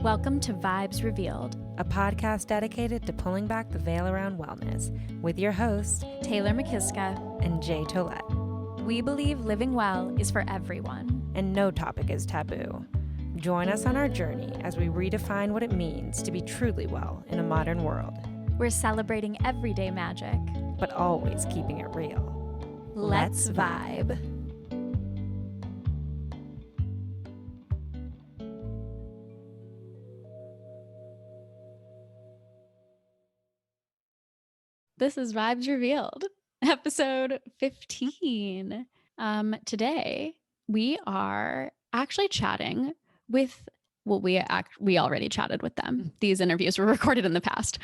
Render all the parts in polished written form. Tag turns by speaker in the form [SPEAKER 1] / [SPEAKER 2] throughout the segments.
[SPEAKER 1] Welcome to Vibes Revealed,
[SPEAKER 2] a podcast dedicated to pulling back the veil around wellness with your hosts,
[SPEAKER 1] Taylor McKiska
[SPEAKER 2] and Jay Tollett.
[SPEAKER 1] We believe living well is for everyone,
[SPEAKER 2] and no topic is taboo. Join us on our journey as we redefine what it means to be truly well in a modern world.
[SPEAKER 1] We're celebrating everyday magic,
[SPEAKER 2] but always keeping it real.
[SPEAKER 1] Let's vibe. This is Vibes Revealed, episode 15. Today, we are actually chatting with, well, we already chatted with them. These interviews were recorded in the past.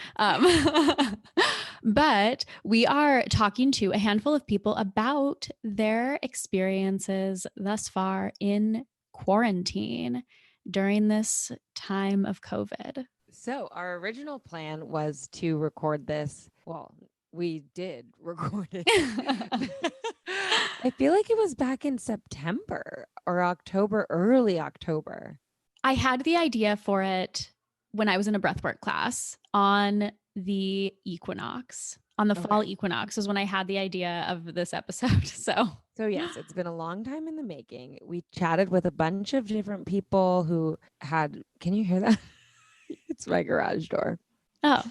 [SPEAKER 1] But we are talking to a handful of people about their experiences thus far in quarantine during this time of COVID.
[SPEAKER 2] So our original plan was to record this. Well, we did record it. I feel like it was back in September or October, early October.
[SPEAKER 1] I had the idea for it when I was in a breathwork class on the equinox. On the fall equinox is when I had the idea of this episode. So
[SPEAKER 2] yes, it's been a long time in the making. We chatted with a bunch of different people who had, can you hear that? It's my garage door.
[SPEAKER 1] Oh.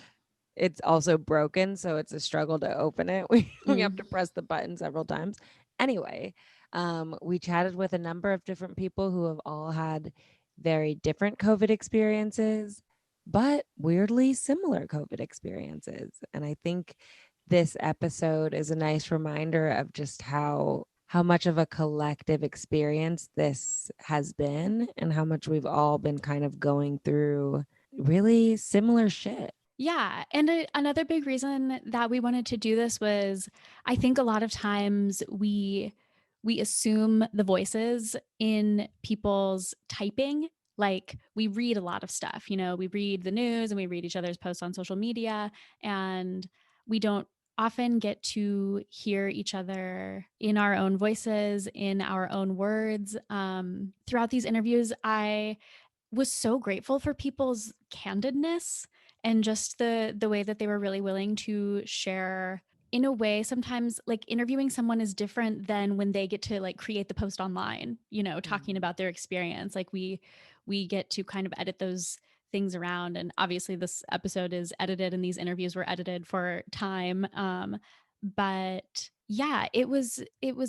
[SPEAKER 2] It's also broken, so it's a struggle to open it. We have to press the button several times. Anyway, we chatted with a number of different people who have all had very different COVID experiences, but weirdly similar COVID experiences. And I think this episode is a nice reminder of just how much of a collective experience this has been and how much we've all been kind of going through really similar shit.
[SPEAKER 1] Yeah. And another big reason that we wanted to do this was I think a lot of times we assume the voices in people's typing. Like we read a lot of stuff, we read the news and we read each other's posts on social media, and we don't often get to hear each other in our own voices, in our own words. Throughout these interviews, I was so grateful for people's candidness and just the way that they were really willing to share. In a way, sometimes like interviewing someone is different than when they get to like create the post online, talking about their experience. Like we get to kind of edit those things around. And obviously this episode is edited and these interviews were edited for time. But yeah, it was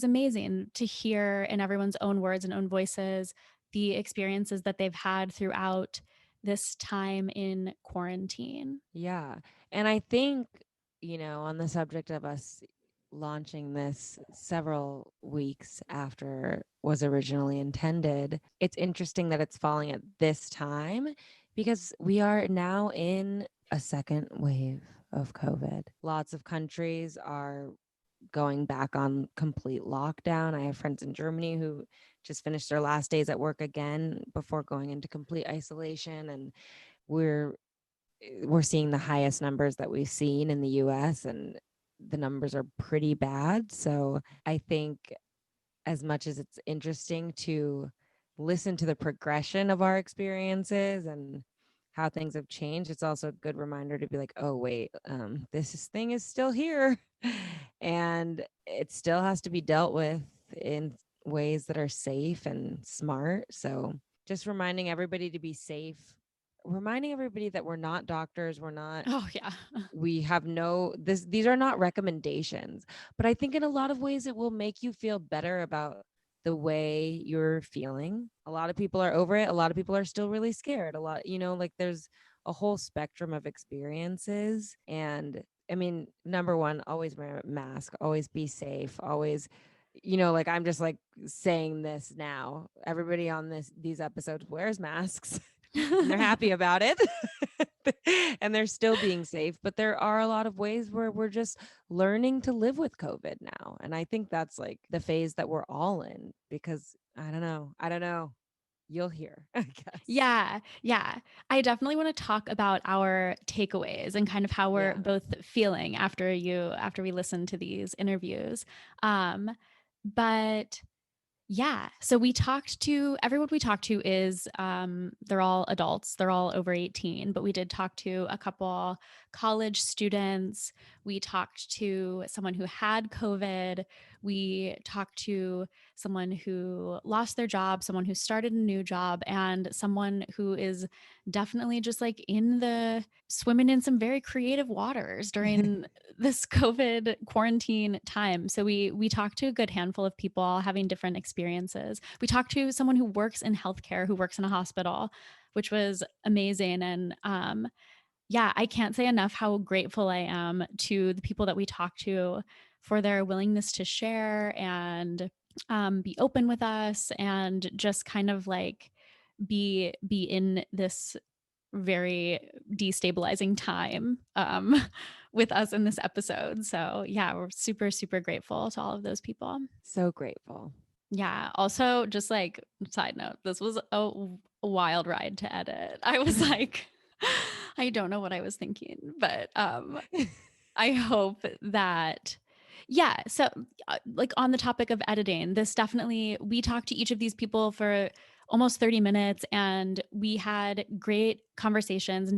[SPEAKER 1] amazing to hear in everyone's own words and own voices the experiences that they've had throughout this time in quarantine.
[SPEAKER 2] Yeah. And I think, on the subject of us launching this several weeks after was originally intended, it's interesting that it's falling at this time because we are now in a second wave of COVID. Lots of countries are going back on complete lockdown. I have friends in Germany who just finished their last days at work again before going into complete isolation, and we're seeing the highest numbers that we've seen in the US, and the numbers are pretty bad. So I think as much as it's interesting to listen to the progression of our experiences and how things have changed, it's also a good reminder to be like, oh wait, this thing is still here and it still has to be dealt with in ways that are safe and smart. So just reminding everybody to be safe, reminding everybody that we're not doctors, we have these are not recommendations, but I think in a lot of ways it will make you feel better about the way you're feeling. A lot of people are over it. A lot of people are still really scared. A lot, like there's a whole spectrum of experiences. And I mean, number one, always wear a mask, always be safe, always, like I'm just like saying this now. Everybody on these episodes wears masks. And they're happy about it and they're still being safe, but there are a lot of ways where we're just learning to live with COVID now. And I think that's like the phase that we're all in, because I don't know, you'll hear, I guess.
[SPEAKER 1] Yeah. I definitely want to talk about our takeaways and kind of how we're both feeling after we listen to these interviews. But Yeah. So everyone we talked to is, they're all adults. They're all over 18, but we did talk to a couple college students. We talked to someone who had COVID. We talked to someone who lost their job, someone who started a new job, and someone who is definitely just like swimming in some very creative waters during this COVID quarantine time. So we talked to a good handful of people all having different experiences. We talked to someone who works in healthcare, who works in a hospital, which was amazing. And yeah, I can't say enough how grateful I am to the people that we talked to for their willingness to share and be open with us and just kind of like be in this very destabilizing time with us in this episode. So, yeah, we're super, super grateful to all of those people.
[SPEAKER 2] So grateful.
[SPEAKER 1] Yeah. Also, just like, side note, this was a wild ride to edit. I was like, I don't know what I was thinking, but I hope that, yeah. So, like on the topic of editing, we talked to each of these people for almost 30 minutes and we had great conversations.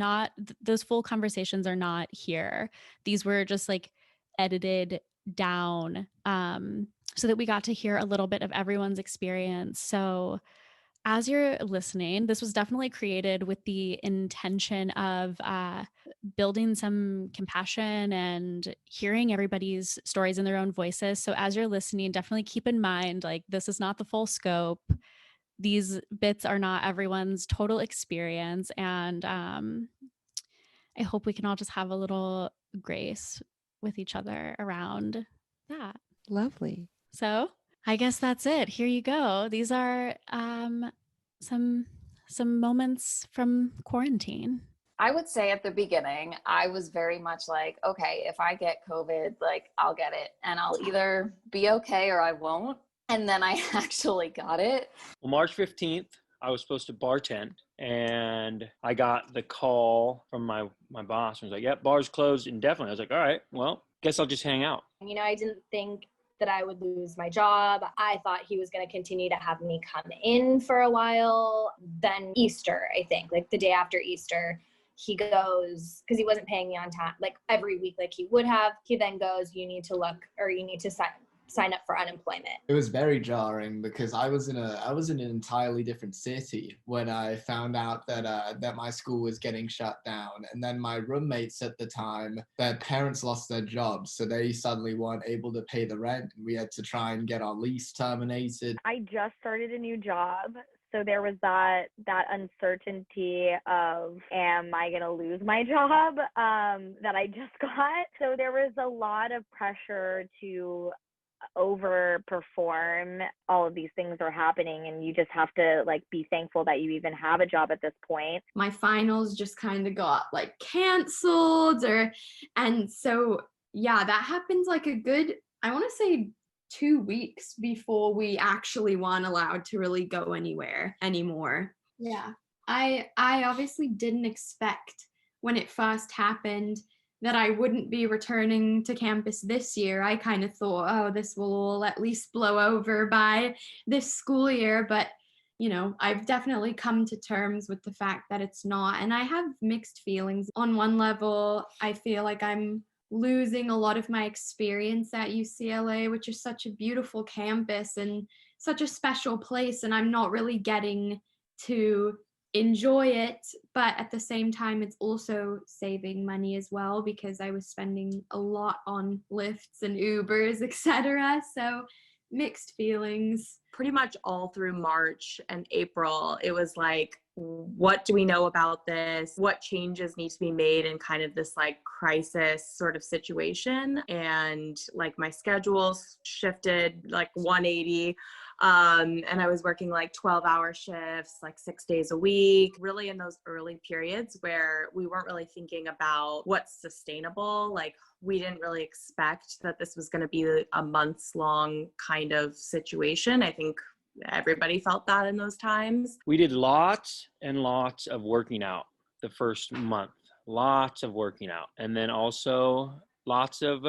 [SPEAKER 1] Those full conversations are not here. These were just like edited down so that we got to hear a little bit of everyone's experience. So, as you're listening, this was definitely created with the intention of building some compassion and hearing everybody's stories in their own voices. So, as you're listening, definitely keep in mind like, this is not the full scope. These bits are not everyone's total experience. And I hope we can all just have a little grace with each other around that.
[SPEAKER 2] Lovely.
[SPEAKER 1] So, I guess that's it. Here you go. These are some some moments from quarantine.
[SPEAKER 3] I would say at the beginning, I was very much like, okay, if I get COVID, like I'll get it and I'll either be okay or I won't. And then I actually got it.
[SPEAKER 4] Well, March 15th, I was supposed to bartend and I got the call from my boss and was like, yep, bar's closed indefinitely. I was like, all right, well, guess I'll just hang out.
[SPEAKER 5] You know, I didn't think that I would lose my job. I thought he was going to continue to have me come in for a while. Then Easter, I think, like the day after Easter, he goes, because he wasn't paying me on time, like every week, like he would have. He then goes, you need to sign up for unemployment.
[SPEAKER 6] It was very jarring because I was in an entirely different city when I found out that my school was getting shut down, and then my roommates at the time, their parents lost their jobs, so they suddenly weren't able to pay the rent, and we had to try and get our lease terminated.
[SPEAKER 7] I just started a new job. So there was that uncertainty of, am I going to lose my job that I just got? So there was a lot of pressure to overperform. All of these things are happening and you just have to like be thankful that you even have a job at this point.
[SPEAKER 8] My finals just kind of got like canceled and so yeah, that happened like a good, I want to say 2 weeks before we actually weren't allowed to really go anywhere anymore. Yeah. I obviously didn't expect when it first happened that I wouldn't be returning to campus this year. I kind of thought, oh, this will all at least blow over by this school year. But, you know, I've definitely come to terms with the fact that it's not. And I have mixed feelings. On one level, I feel like I'm losing a lot of my experience at UCLA, which is such a beautiful campus and such a special place. And I'm not really getting to enjoy it, but at the same time it's also saving money as well because I was spending a lot on Lyfts and Ubers, etc. So mixed feelings.
[SPEAKER 9] Pretty much all through March and April, it was like, what do we know about this? What changes need to be made in kind of this like crisis sort of situation? And like my schedules shifted like 180. And I was working like 12-hour shifts, like 6 days a week, really in those early periods where we weren't really thinking about what's sustainable. Like we didn't really expect that this was going to be a months long kind of situation. I think everybody felt that in those times.
[SPEAKER 4] We did lots and lots of working out the first month, lots of working out. And then also lots of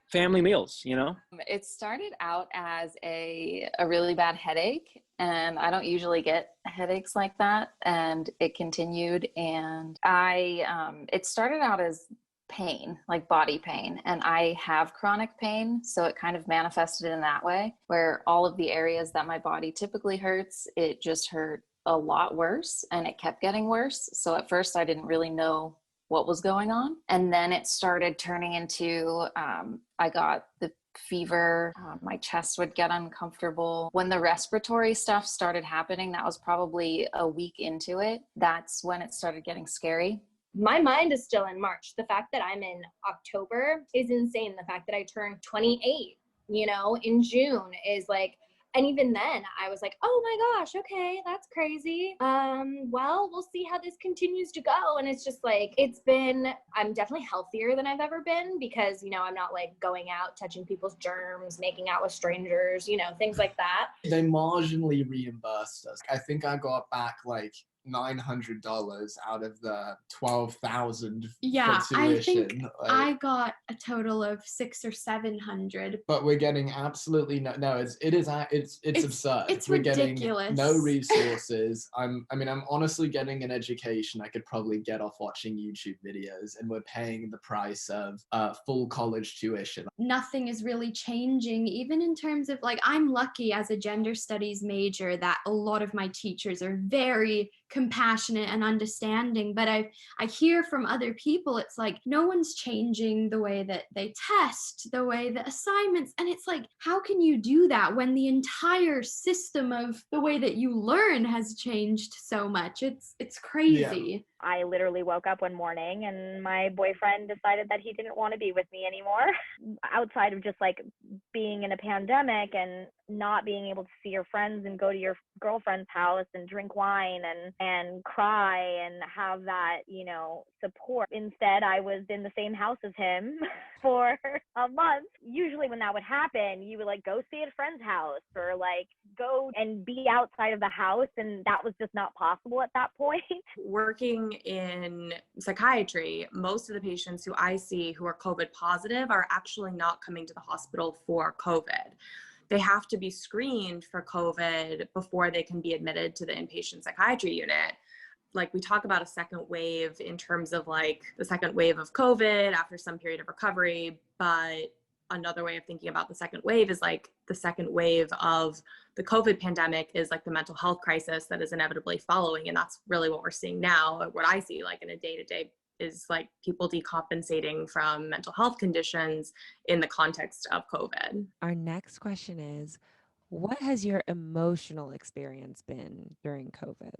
[SPEAKER 4] family meals,
[SPEAKER 3] It started out as a really bad headache, and I don't usually get headaches like that. And it continued, and it started out as pain, like body pain, and I have chronic pain, so it kind of manifested in that way, where all of the areas that my body typically hurts, it just hurt a lot worse, and it kept getting worse. So at first I didn't really know what was going on, and then it started turning into I got the fever, my chest would get uncomfortable. When the respiratory stuff started happening, that was probably a week into it. That's when it started getting scary.
[SPEAKER 5] My mind is still in March. The fact that I'm in October is insane. The fact that I turned 28, in June is like, and even then I was like, oh my gosh, okay, that's crazy. Well, we'll see how this continues to go. And it's just like, I'm definitely healthier than I've ever been because, I'm not like going out, touching people's germs, making out with strangers, things like that.
[SPEAKER 6] They marginally reimbursed us. I think I got back like $900 out of the $12,000
[SPEAKER 8] Yeah,
[SPEAKER 6] for
[SPEAKER 8] I
[SPEAKER 6] tuition.
[SPEAKER 8] think I got a total of $600 or $700.
[SPEAKER 6] But we're getting absolutely no. It's absurd.
[SPEAKER 8] It's
[SPEAKER 6] we're
[SPEAKER 8] ridiculous.
[SPEAKER 6] Getting no resources. I'm honestly getting an education I could probably get off watching YouTube videos, and we're paying the price of full college tuition.
[SPEAKER 8] Nothing is really changing, even in terms of like, I'm lucky as a gender studies major that a lot of my teachers are very compassionate and understanding, but I hear from other people it's like no one's changing the way that they test, the way the assignments, and it's like, how can you do that when the entire system of the way that you learn has changed so much? It's crazy.
[SPEAKER 6] Yeah.
[SPEAKER 7] I literally woke up one morning and my boyfriend decided that he didn't want to be with me anymore. Outside of just like being in a pandemic and not being able to see your friends and go to your girlfriend's house and drink wine and cry and have that, support. Instead, I was in the same house as him for a month. Usually when that would happen, you would like go stay at a friend's house or like go and be outside of the house. And that was just not possible at that point.
[SPEAKER 9] Working in psychiatry, most of the patients who I see who are COVID positive are actually not coming to the hospital for COVID. They have to be screened for COVID before they can be admitted to the inpatient psychiatry unit. Like we talk about a second wave in terms of like the second wave of COVID after some period of recovery, but another way of thinking about the second wave is like the second wave of the COVID pandemic is like the mental health crisis that is inevitably following. And that's really what we're seeing now. What I see like in a day-to-day is like people decompensating from mental health conditions in the context of COVID.
[SPEAKER 2] Our next question is, what has your emotional experience been during COVID?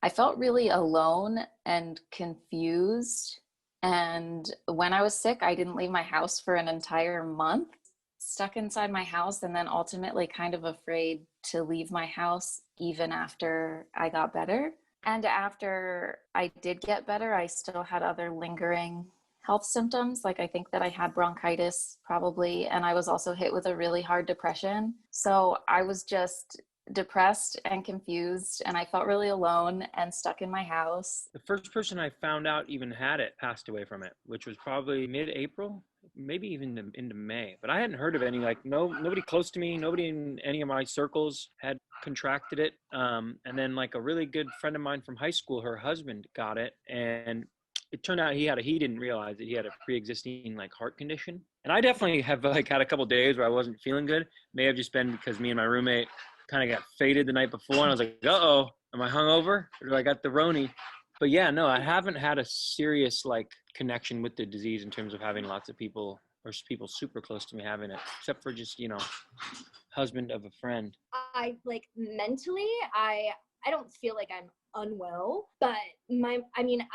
[SPEAKER 3] I felt really alone and confused. And when I was sick, I didn't leave my house for an entire month, stuck inside my house, and then ultimately kind of afraid to leave my house even after I got better. And after I did get better, I still had other lingering health symptoms. Like I think that I had bronchitis probably, and I was also hit with a really hard depression. So I was just depressed and confused, and I felt really alone and stuck in my house.
[SPEAKER 4] The first person I found out even had it passed away from it, which was probably mid-April, maybe even into May. But I hadn't heard of any, like nobody close to me, nobody in any of my circles had contracted it. And then like a really good friend of mine from high school, her husband got it, and it turned out he didn't realize that he had a pre-existing like heart condition. And I definitely have like had a couple days where I wasn't feeling good. May have just been because me and my roommate kind of got faded the night before, and I was like, uh-oh, am I hungover? Or do I got the Roni? But yeah, no, I haven't had a serious like connection with the disease in terms of having lots of people or people super close to me having it, except for just, husband of a friend.
[SPEAKER 5] I like mentally, I don't feel like I'm unwell, but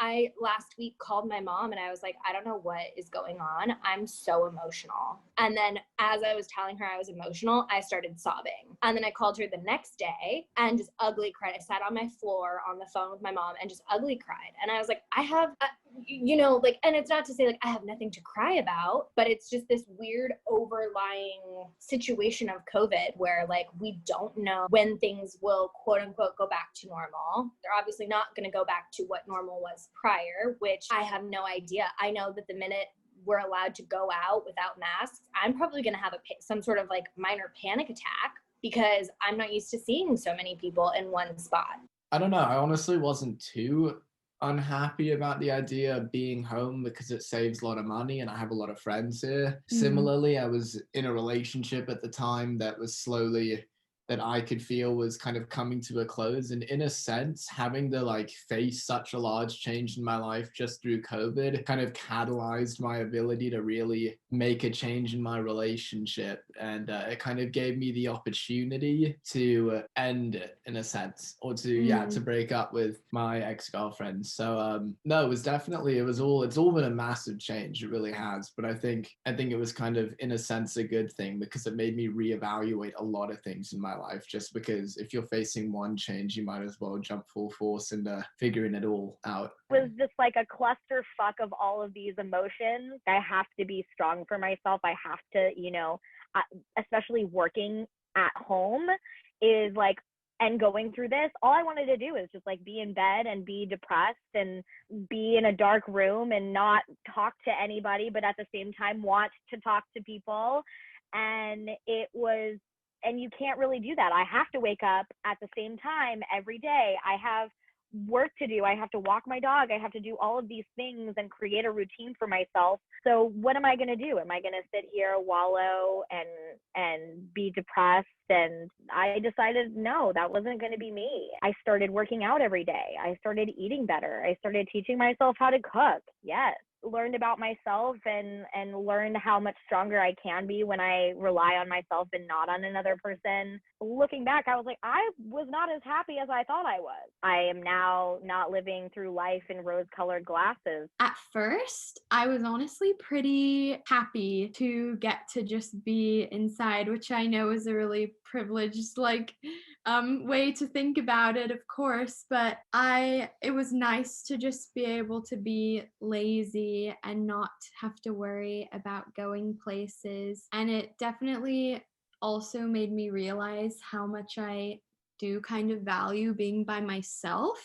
[SPEAKER 5] I last week called my mom and I was like, I don't know what is going on. I'm so emotional. And then as I was telling her I was emotional, I started sobbing. And then I called her the next day and just ugly cried. I sat on my floor on the phone with my mom and just ugly cried. And I was like, I have, and it's not to say like I have nothing to cry about, but it's just this weird overlying situation of COVID where like we don't know when things will quote unquote go back to normal. They're obviously not going to go back to what normal was prior, which I have no idea. I know that the minute we're allowed to go out without masks, I'm probably going to have some sort of like minor panic attack because I'm not used to seeing so many people in one spot.
[SPEAKER 6] I don't know. I honestly wasn't too unhappy about the idea of being home because it saves a lot of money and I have a lot of friends here. Similarly, I was in a relationship at the time that was slowly, that I could feel was kind of coming to a close. And in a sense, having to like face such a large change in my life just through COVID kind of catalyzed my ability to really make a change in my relationship. And it kind of gave me the opportunity to end it in a sense, or to break up with my ex-girlfriend. So no, it was definitely, it's all been a massive change. It really has. But I think it was kind of in a sense a good thing because it made me reevaluate a lot of things in my life, just because if you're facing one change, you might as well jump full force into figuring it all out.
[SPEAKER 7] It was just like a clusterfuck of all of these emotions. I have to be strong for myself. I have to, especially working at home is like, and going through this, all I wanted to do is just like be in bed and be depressed and be in a dark room and not talk to anybody, but at the same time want to talk to people. And and you can't really do that. I have to wake up at the same time every day. I have work to do. I have to walk my dog. I have to do all of these things and create a routine for myself. So what am I going to do? Am I going to sit here, wallow and be depressed? And I decided, no, that wasn't going to be me. I started working out every day. I started eating better. I started teaching myself how to cook. Yes. Learned about myself and learned how much stronger I can be when I rely on myself and not on another person. Looking back, I was like, I was not as happy as I thought I was. I am now not living through life in rose-colored glasses.
[SPEAKER 8] At first, I was honestly pretty happy to get to just be inside, which I know is a really privileged way to think about it, of course, but it was nice to just be able to be lazy and not have to worry about going places. And it definitely also made me realize how much I do kind of value being by myself,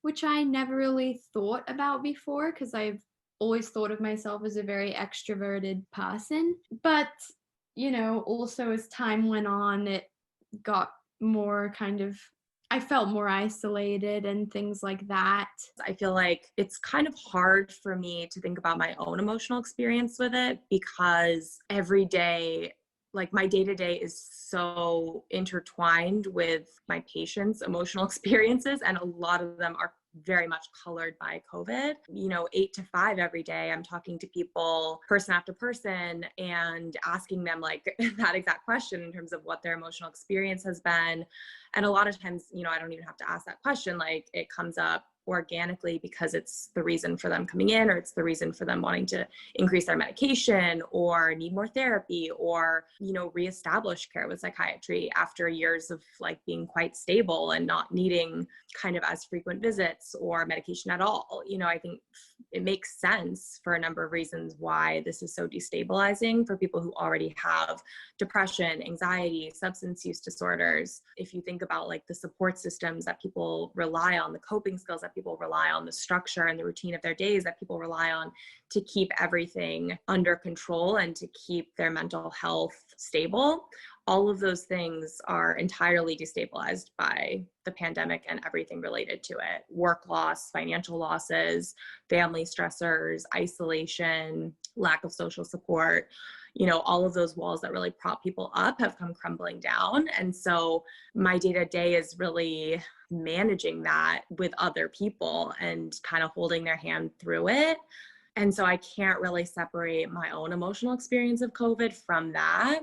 [SPEAKER 8] which I never really thought about before because I've always thought of myself as a very extroverted person. But also as time went on, it got more I felt more isolated and things like that.
[SPEAKER 9] I feel like it's kind of hard for me to think about my own emotional experience with it because every day, like my day-to-day is so intertwined with my patients' emotional experiences, and a lot of them are very much colored by COVID. 8 to 5 every day, I'm talking to people, person after person, and asking them like that exact question in terms of what their emotional experience has been. And a lot of times, I don't even have to ask that question. Like it comes up organically because it's the reason for them coming in, or it's the reason for them wanting to increase their medication or need more therapy, or reestablish care with psychiatry after years of like being quite stable and not needing kind of as frequent visits or medication at all. I think it makes sense for a number of reasons why this is so destabilizing for people who already have depression, anxiety, substance use disorders. If you think about like the support systems that people rely on, the coping skills that people rely on, the structure and the routine of their days that people rely on to keep everything under control and to keep their mental health stable, all of those things are entirely destabilized by the pandemic and everything related to it. Work loss, financial losses, family stressors, isolation, lack of social support. All of those walls that really prop people up have come crumbling down. And so my day-to-day is really managing that with other people and kind of holding their hand through it. And so I can't really separate my own emotional experience of COVID from that.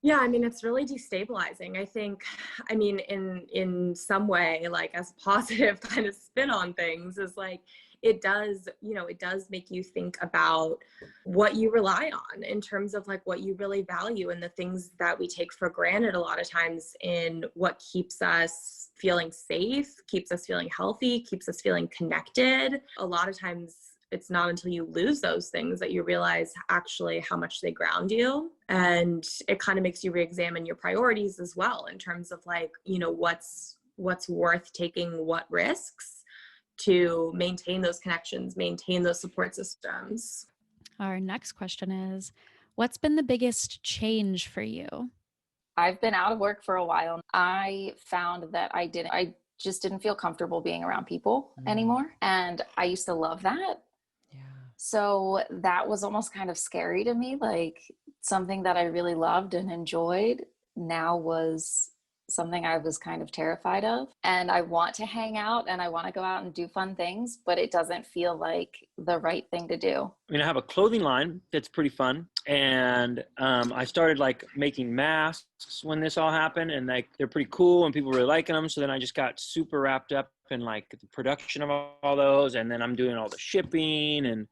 [SPEAKER 9] Yeah, it's really destabilizing. I think, in some way, like as a positive kind of spin on things is like, it does make you think about what you rely on in terms of like what you really value and the things that we take for granted a lot of times in what keeps us feeling safe, keeps us feeling healthy, keeps us feeling connected. A lot of times it's not until you lose those things that you realize actually how much they ground you. And it kind of makes you reexamine your priorities as well in terms of like, what's worth taking what risks to maintain those connections, maintain those support systems.
[SPEAKER 1] Our next question is, what's been the biggest change for you?
[SPEAKER 3] I've been out of work for a while. I found that I just didn't feel comfortable being around people anymore. And I used to love that.
[SPEAKER 2] Yeah.
[SPEAKER 3] So that was almost kind of scary to me. Like something that I really loved and enjoyed now was something I was kind of terrified of. And I want to hang out and I want to go out and do fun things, but it doesn't feel like the right thing to do.
[SPEAKER 4] I mean, I have a clothing line that's pretty fun. And I started like making masks when this all happened, and like they're pretty cool and people really liking them. So then I just got super wrapped up in like the production of all those. And then I'm doing all the shipping and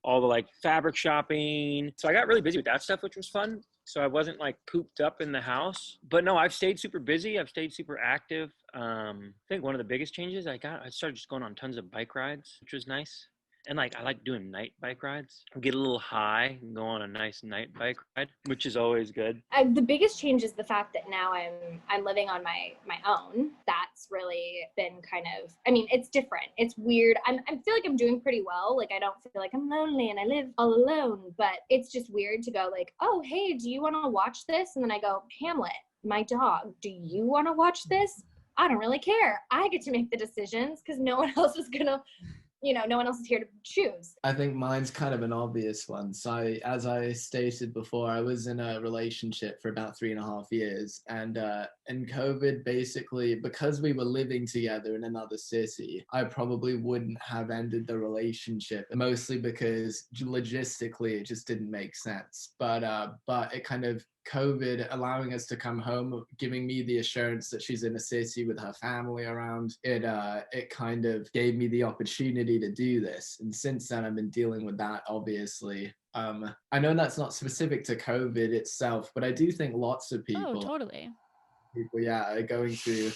[SPEAKER 4] all the like fabric shopping. So I got really busy with that stuff, which was fun. So I wasn't like cooped up in the house. But no, I've stayed super busy. I've stayed super active. I think one of the biggest changes I started just going on tons of bike rides, which was nice. And like I like doing night bike rides. Get a little high and go on a nice night bike ride, which is always good.
[SPEAKER 5] The biggest change is the fact that now I'm living on my own. That's really been kind of, I mean, it's different. It's weird. I feel like I'm doing pretty well. Like I don't feel like I'm lonely and I live all alone, but it's just weird to go like, oh, hey, do you want to watch this? And then I go, Hamlet, my dog, do you want to watch this? I don't really care. I get to make the decisions because no one else is going to, no one else is here to choose.
[SPEAKER 6] I think mine's kind of an obvious one. So as I stated before, I was in a relationship for about 3.5 years. And in COVID, basically, because we were living together in another city, I probably wouldn't have ended the relationship, mostly because logistically it just didn't make sense. But it kind of COVID allowing us to come home, giving me the assurance that she's in a city with her family around, it kind of gave me the opportunity to do this. And since then, I've been dealing with that, obviously. I know that's not specific to COVID itself, but I do think lots of people,
[SPEAKER 1] totally.
[SPEAKER 6] Are going through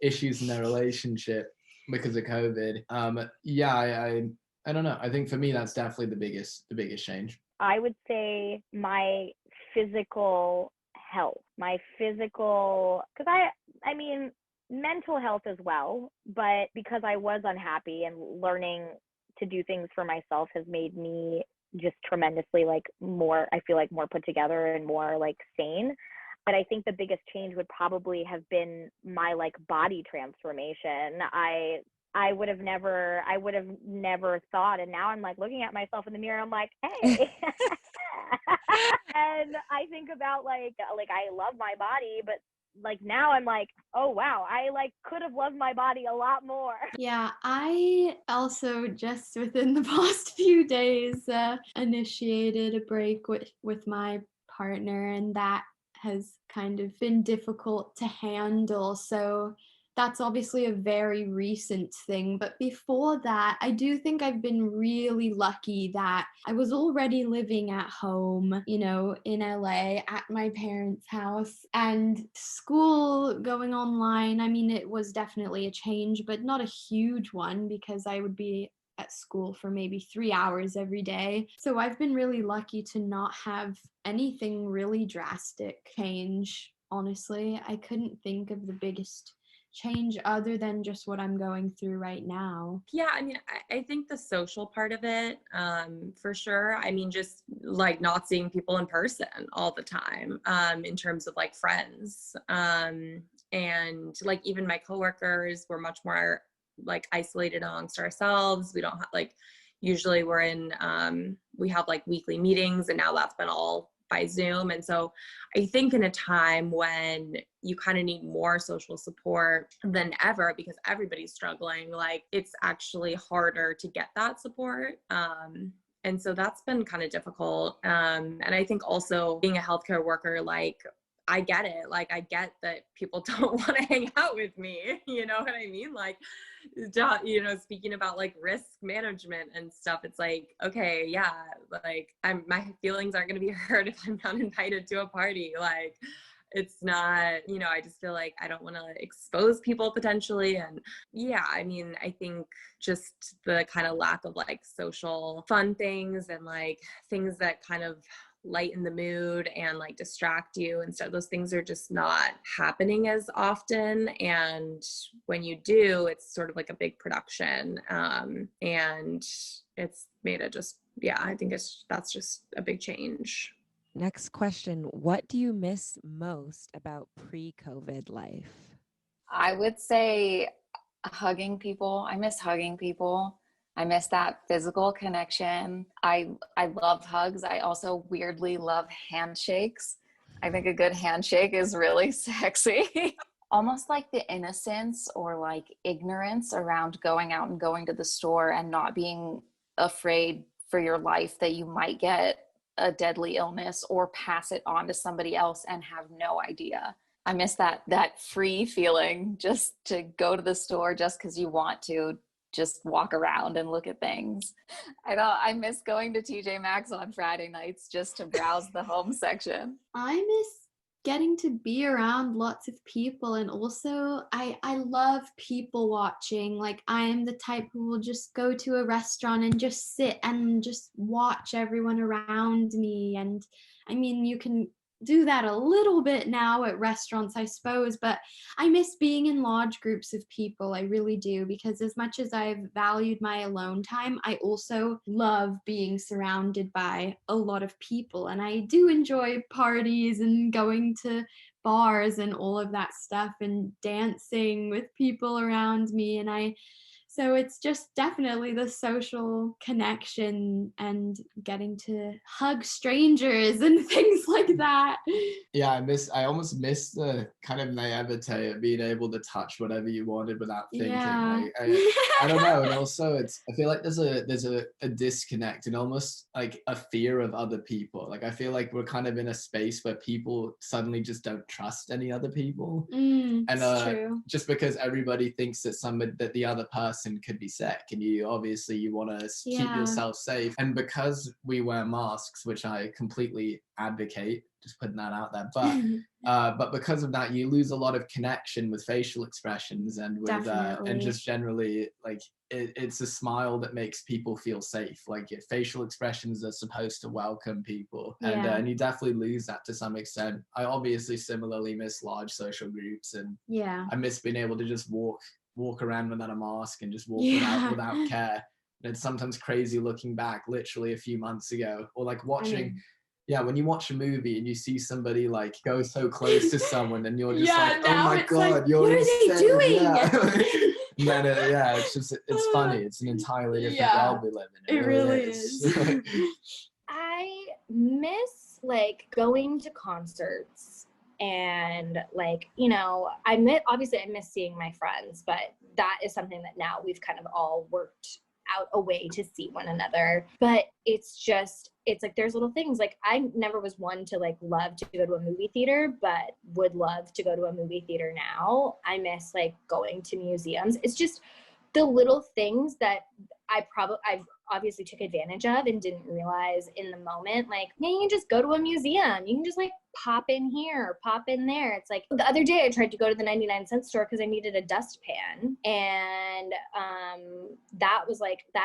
[SPEAKER 6] issues in their relationship because of COVID. I don't know. I think for me, that's definitely the biggest change.
[SPEAKER 7] I would say my physical health, because I mean, mental health as well, but because I was unhappy and learning to do things for myself has made me just tremendously more put together and more sane. But I think the biggest change would probably have been my body transformation. I would have never thought, and now I'm looking at myself in the mirror, I'm like, hey. And I think about I love my body, but now I'm oh wow, I could have loved my body a lot more.
[SPEAKER 8] Yeah, I also just within the past few days initiated a break with my partner, and that has kind of been difficult to handle. So that's obviously a very recent thing. But before that, I do think I've been really lucky that I was already living at home, in LA at my parents' house, and school going online. I mean, it was definitely a change, but not a huge one because I would be at school for maybe 3 hours every day. So I've been really lucky to not have anything really drastic change. Honestly, I couldn't think of the biggest change other than just what I'm going through right now.
[SPEAKER 9] Yeah, I mean, I think the social part of it, for sure. I mean, just not seeing people in person all the time, in terms of friends. And even my coworkers were much more isolated amongst ourselves. We don't have usually we're in, we have weekly meetings, and now that's been all by Zoom. And so I think in a time when you kind of need more social support than ever because everybody's struggling, it's actually harder to get that support. And so that's been kind of difficult. And I think also being a healthcare worker, I get it. I get that people don't want to hang out with me. You know what I mean? Speaking about risk management and stuff, it's okay, yeah, my feelings aren't going to be hurt if I'm not invited to a party. It's not, I just feel I don't want to expose people potentially. And yeah, I mean, I think just the kind of lack of social fun things and things that kind of lighten the mood and like distract you. And so those things are just not happening as often. And when you do, it's sort of like a big production. And it's made it just, yeah, I think that's just a big change.
[SPEAKER 2] Next question. What do you miss most about pre-COVID life?
[SPEAKER 3] I would say hugging people. I miss hugging people. I miss that physical connection. I love hugs. I also weirdly love handshakes. I think a good handshake is really sexy. Almost like the innocence or like ignorance around going out and going to the store and not being afraid for your life that you might get a deadly illness or pass it on to somebody else and have no idea. I miss that free feeling just to go to the store just because you want to just walk around and look at things. I miss going to TJ Maxx on Friday nights just to browse the home section.
[SPEAKER 8] I miss getting to be around lots of people, and also I love people watching. Like, I am the type who will just go to a restaurant and just sit and just watch everyone around me. And I mean, you can do that a little bit now at restaurants, I suppose, but I miss being in large groups of people. I really do, because as much as I've valued my alone time, I also love being surrounded by a lot of people. And I do enjoy parties and going to bars and all of that stuff and dancing with people around me. So it's just definitely the social connection and getting to hug strangers and things like that.
[SPEAKER 6] Yeah, I almost miss the kind of naivete of being able to touch whatever you wanted without thinking.
[SPEAKER 8] Yeah.
[SPEAKER 6] I don't know. And also I feel like there's a disconnect and almost like a fear of other people. Like, I feel like we're kind of in a space where people suddenly just don't trust any other people. And
[SPEAKER 8] it's true.
[SPEAKER 6] just because everybody thinks that the other person could be sick, and you obviously want to keep yourself safe. And because we wear masks, which I completely advocate, just putting that out there, but because of that, you lose a lot of connection with facial expressions and with and just generally, like, it's a smile that makes people feel safe. Like, facial expressions are supposed to welcome people, and you definitely lose that to some extent. I obviously similarly miss large social groups, and I miss being able to just walk around without a mask and just walk without care. And it's sometimes crazy looking back literally a few months ago, or like watching when you watch a movie and you see somebody like go so close to someone and you're just like, oh my god, like, you're what insane. Are they doing? And then it's funny. It's an entirely different world we live in. It really is.
[SPEAKER 5] I miss like going to concerts. And like, you know, I miss seeing my friends, but that is something that now we've kind of all worked out a way to see one another. But it's like there's little things. Like, I never was one to like love to go to a movie theater, but would love to go to a movie theater now. I miss like going to museums. It's just the little things that I obviously took advantage of and didn't realize in the moment. Like, yeah, you can just go to a museum. You can just like pop in here, pop in there. It's like the other day I tried to go to the 99-cent store because I needed a dustpan. And that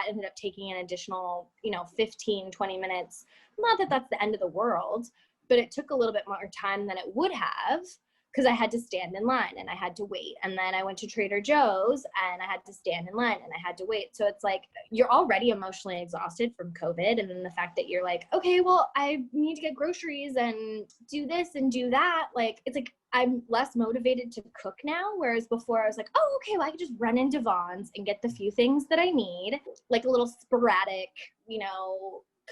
[SPEAKER 5] ended up taking an additional, 15, 20 minutes. Not that that's the end of the world, but it took a little bit more time than it would have, because I had to stand in line and I had to wait. And then I went to Trader Joe's and I had to stand in line and I had to wait. So it's like, you're already emotionally exhausted from COVID. And then the fact that you're like, okay, well, I need to get groceries and do this and do that. Like, it's like, I'm less motivated to cook now. Whereas before I was like, oh, okay, well, I could just run into Vaughn's and get the few things that I need, like a little sporadic,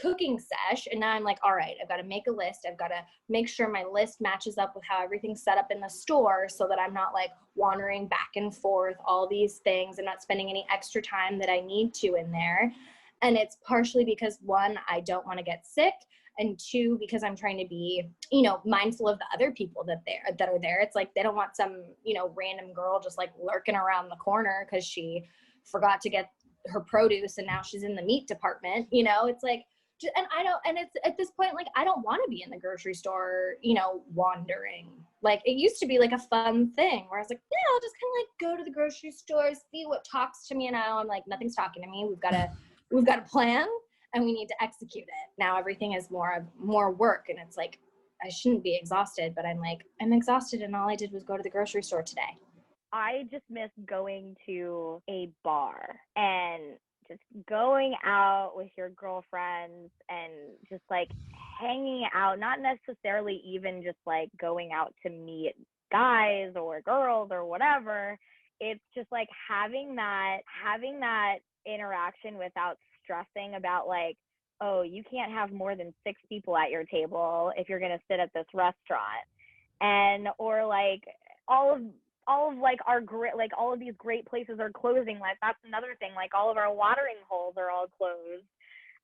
[SPEAKER 5] cooking sesh. And now I'm like, all right, I've got to make a list. I've got to make sure my list matches up with how everything's set up in the store, so that I'm not like wandering back and forth all these things and not spending any extra time that I need to in there. And it's partially because, one, I don't want to get sick, and two, because I'm trying to be, mindful of the other people that are there. It's like they don't want some, random girl just like lurking around the corner because she forgot to get her produce and now she's in the meat department. It's like, and it's at this point, like, I don't want to be in the grocery store, wandering. Like, it used to be like a fun thing where I was like, yeah, I'll just kind of like go to the grocery store, see what talks to me. And now I'm like, nothing's talking to me. We've got a plan. and we need to execute it. Now everything is more work, and it's like, I shouldn't be exhausted, but I'm like, I'm exhausted and all I did was go to the grocery store today.
[SPEAKER 7] I just miss going to a bar and just going out with your girlfriends and just like hanging out, not necessarily even just like going out to meet guys or girls or whatever. It's just like having that interaction without stressing about like, oh, you can't have more than 6 people at your table if you're going to sit at this restaurant. And or like all of like our great, like all of these great places are closing. Like that's another thing, like all of our watering holes are all closed.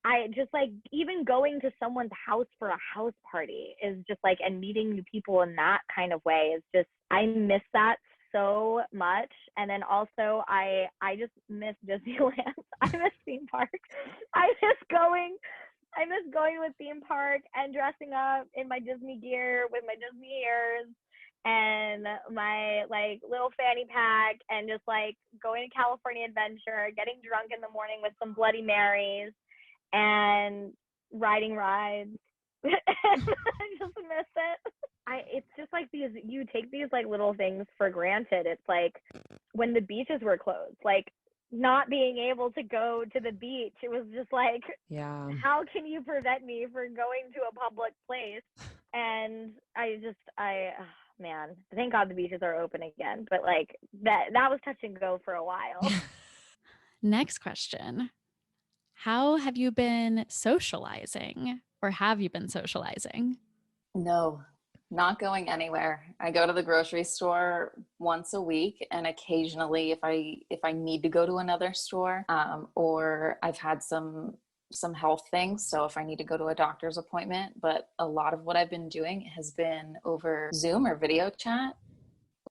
[SPEAKER 7] I just like, even going to someone's house for a house party is just like, and meeting new people in that kind of way is just, I miss that so much. And then also I just miss Disneyland. I miss theme parks. I miss going with theme park and dressing up in my Disney gear with my Disney ears and my like little fanny pack and just like going to California Adventure, getting drunk in the morning with some Bloody Marys and riding rides. I just miss it. It's just like you take these like little things for granted. It's like when the beaches were closed, like not being able to go to the beach, it was just like,
[SPEAKER 2] Yeah.
[SPEAKER 7] how can you prevent me from going to a public place? And man, thank God the beaches are open again. But like that was touch and go for a while.
[SPEAKER 1] Next question. How have you been socializing, or have you been socializing?
[SPEAKER 3] No, not going anywhere. I go to the grocery store once a week, and occasionally if I need to go to another store, or I've had some health things, so if I need to go to a doctor's appointment. But a lot of what I've been doing has been over Zoom or video chat.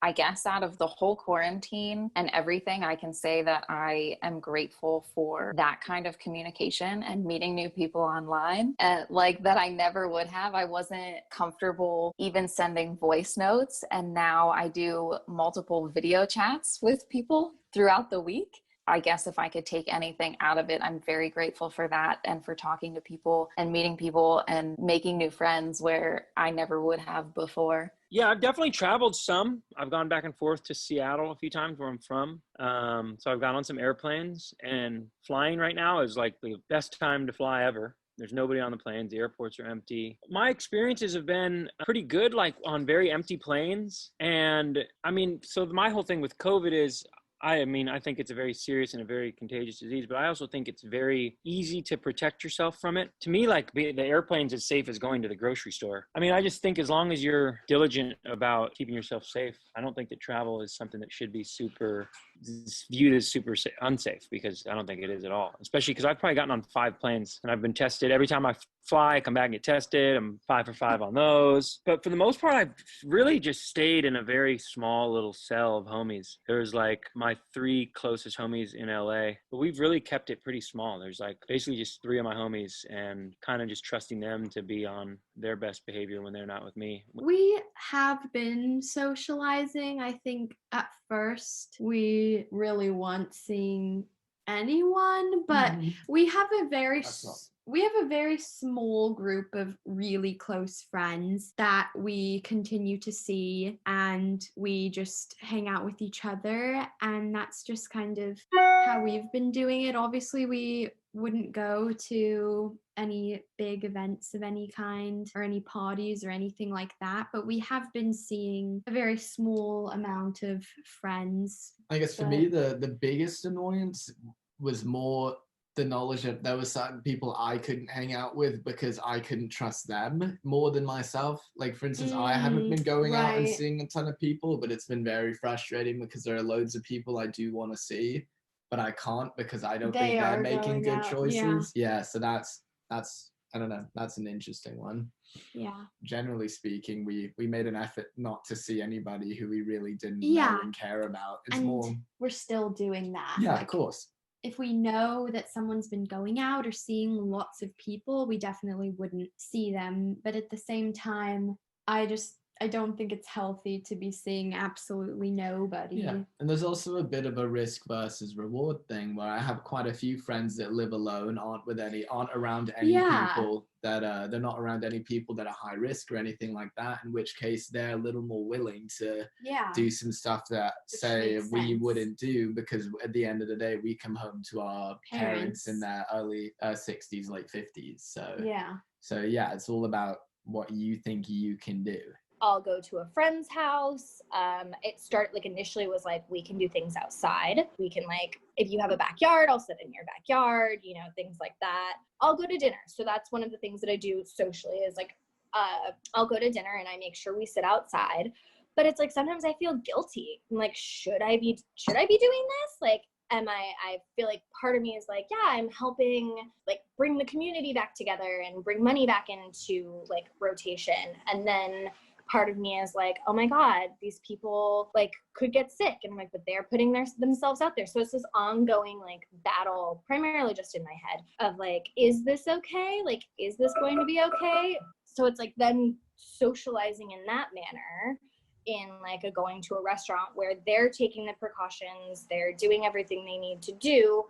[SPEAKER 3] I guess out of the whole quarantine and everything, I can say that I am grateful for that kind of communication and meeting new people online, and like that I never would have. I wasn't comfortable even sending voice notes, and now I do multiple video chats with people throughout the week. I guess if I could take anything out of it, I'm very grateful for that and for talking to people and meeting people and making new friends where I never would have before.
[SPEAKER 4] Yeah, I've definitely traveled some. I've gone back and forth to Seattle a few times, where I'm from. So I've got on some airplanes, and flying right now is like the best time to fly ever. There's nobody on the planes. The airports are empty. My experiences have been pretty good, like on very empty planes. And I mean, so my whole thing with COVID is, I think it's a very serious and a very contagious disease, but I also think it's very easy to protect yourself from it. To me, like the airplane's as safe as going to the grocery store. I mean, I just think as long as you're diligent about keeping yourself safe, I don't think that travel is something that should be viewed as super unsafe, because I don't think it is at all. Especially because I've probably gotten on 5 planes and I've been tested every time I fly. I come back and get tested. I'm 5 for 5 on those. But for the most part, I've really just stayed in a very small little cell of homies. There's like my 3 closest homies in LA, but we've really kept it pretty small. There's like basically just 3 of my homies, and kind of just trusting them to be on their best behavior when they're not with me.
[SPEAKER 8] We have been socializing. I think at first we really weren't seeing anyone, but we have a very small group of really close friends that we continue to see, and we just hang out with each other, and that's just kind of how we've been doing it. Obviously, we wouldn't go to any big events of any kind or any parties or anything like that, but we have been seeing a very small amount of friends.
[SPEAKER 6] I guess for me, the biggest annoyance was more the knowledge that there were certain people I couldn't hang out with because I couldn't trust them more than myself. Like, for instance, I haven't been going out and seeing a ton of people, but it's been very frustrating because there are loads of people I do want to see, but I can't because I don't think they're making good choices. Yeah, so that's I don't know, that's an interesting one.
[SPEAKER 8] Yeah.
[SPEAKER 6] Generally speaking, we made an effort not to see anybody who we really didn't know and care about.
[SPEAKER 8] We're still doing that.
[SPEAKER 6] Yeah, of course.
[SPEAKER 8] If we know that someone's been going out or seeing lots of people, we definitely wouldn't see them. But at the same time, I I don't think it's healthy to be seeing absolutely nobody.
[SPEAKER 6] Yeah, and there's also a bit of a risk versus reward thing where I have quite a few friends that live alone, aren't around any people that they're not around any people that are high risk or anything like that. In which case, they're a little more willing to do some stuff that say we wouldn't do, because at the end of the day, we come home to our parents in their early 60s, late 50s. So yeah, it's all about what you think you can do.
[SPEAKER 5] I'll go to a friend's house. It started like initially was like, we can do things outside. We can like, if you have a backyard, I'll sit in your backyard, you know, things like that. I'll go to dinner. So that's one of the things that I do socially is like, I'll go to dinner and I make sure we sit outside. But it's like, sometimes I feel guilty. I'm like, should I be doing this? Like, I feel like part of me is like, yeah, I'm helping like bring the community back together and bring money back into like rotation. And then part of me is like, oh my God, these people like could get sick. And I'm like, but they're putting themselves out there. So it's this ongoing like battle, primarily just in my head of like, is this okay? Like, is this going to be okay? So it's like then socializing in that manner in like a going to a restaurant where they're taking the precautions, they're doing everything they need to do,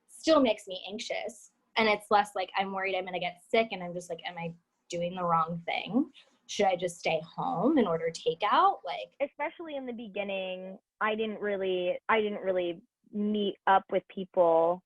[SPEAKER 5] still makes me anxious. And it's less like I'm worried I'm going to get sick and I'm just like, am I doing the wrong thing? Should I just stay home and order takeout? Like,
[SPEAKER 7] especially in the beginning, I didn't really meet up with people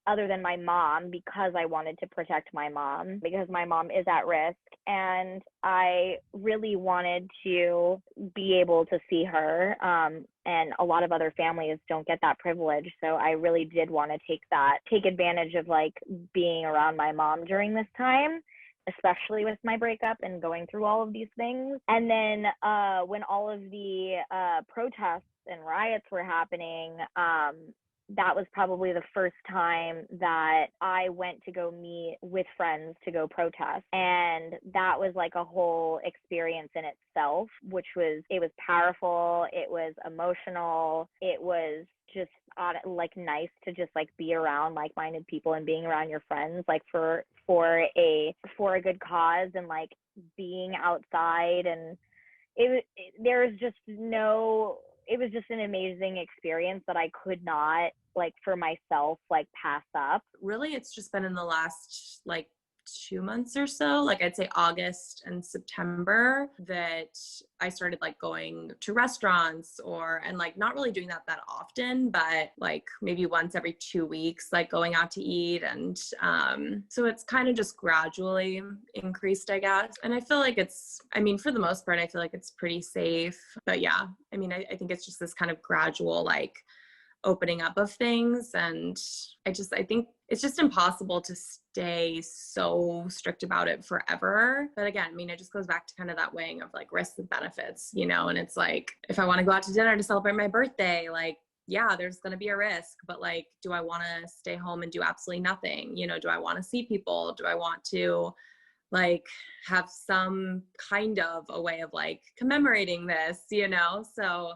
[SPEAKER 7] other than my mom, because I wanted to protect my mom, because my mom is at risk. And I really wanted to be able to see her. And a lot of other families don't get that privilege. So I really did want to take advantage of like being around my mom during this time, especially with my breakup and going through all of these things. And then when all of the protests and riots were happening, that was probably the first time that I went to go meet with friends to go protest. And that was like a whole experience in itself, it was powerful, it was emotional, it was just like nice to just like be around like-minded people and being around your friends like for a good cause, and like being outside. And it was just an amazing experience that I could not like for myself like pass up.
[SPEAKER 9] Really, it's just been in the last like 2 months or so, like I'd say August and September, that I started like going to restaurants and like not really doing that often, but like maybe once every 2 weeks, like going out to eat. And so it's kind of just gradually increased, I guess. And I feel like for the most part, I feel like it's pretty safe. But yeah, I mean, I think it's just this kind of gradual like opening up of things. And I think it's just impossible to stay so strict about it forever. But again, I mean, it just goes back to kind of that weighing of like risks and benefits, you know. And it's like, if I want to go out to dinner to celebrate my birthday, like, yeah, there's going to be a risk, but like, do I want to stay home and do absolutely nothing? You know, do I want to see people? Do I want to like have some kind of a way of like commemorating this, you know? So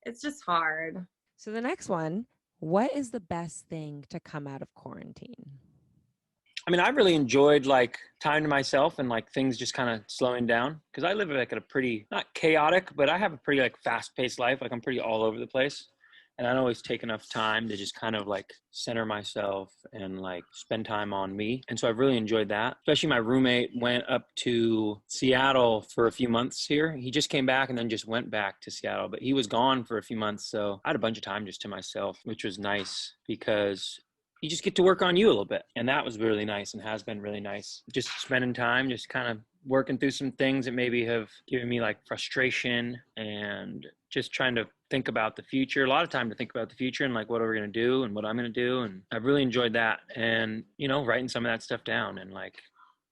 [SPEAKER 9] it's just hard.
[SPEAKER 2] So the next one, what is the best thing to come out of quarantine?
[SPEAKER 4] I mean, I really enjoyed like time to myself and like things just kind of slowing down, because I live like at a pretty, not chaotic, but I have a pretty like fast-paced life. Like I'm pretty all over the place. And I don't always take enough time to just kind of like center myself and like spend time on me. And so I've really enjoyed that. Especially my roommate went up to Seattle for a few months here. He just came back and then just went back to Seattle, but he was gone for a few months. So I had a bunch of time just to myself, which was nice because you just get to work on you a little bit. And that was really nice and has been really nice. Just spending time, just kind of working through some things that maybe have given me like frustration, and just trying to think about the future. A lot of time to think about the future and like what are we going to do and what I'm going to do. And I've really enjoyed that. And, you know, writing some of that stuff down and like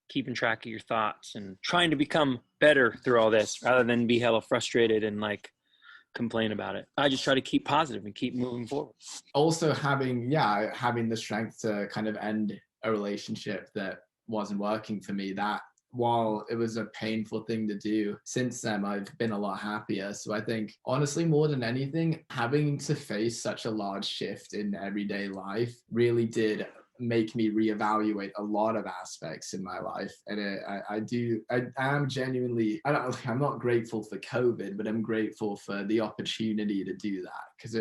[SPEAKER 4] keeping track of your thoughts and trying to become better through all this rather than be hella frustrated and like complain about it. I just try to keep positive and keep moving forward.
[SPEAKER 6] Also having the strength to kind of end a relationship that wasn't working for me, that while it was a painful thing to do, since then I've been a lot happier. So I think honestly, more than anything, having to face such a large shift in everyday life really did make me reevaluate a lot of aspects in my life. And I am genuinely, I'm not grateful for COVID, but I'm grateful for the opportunity to do that, because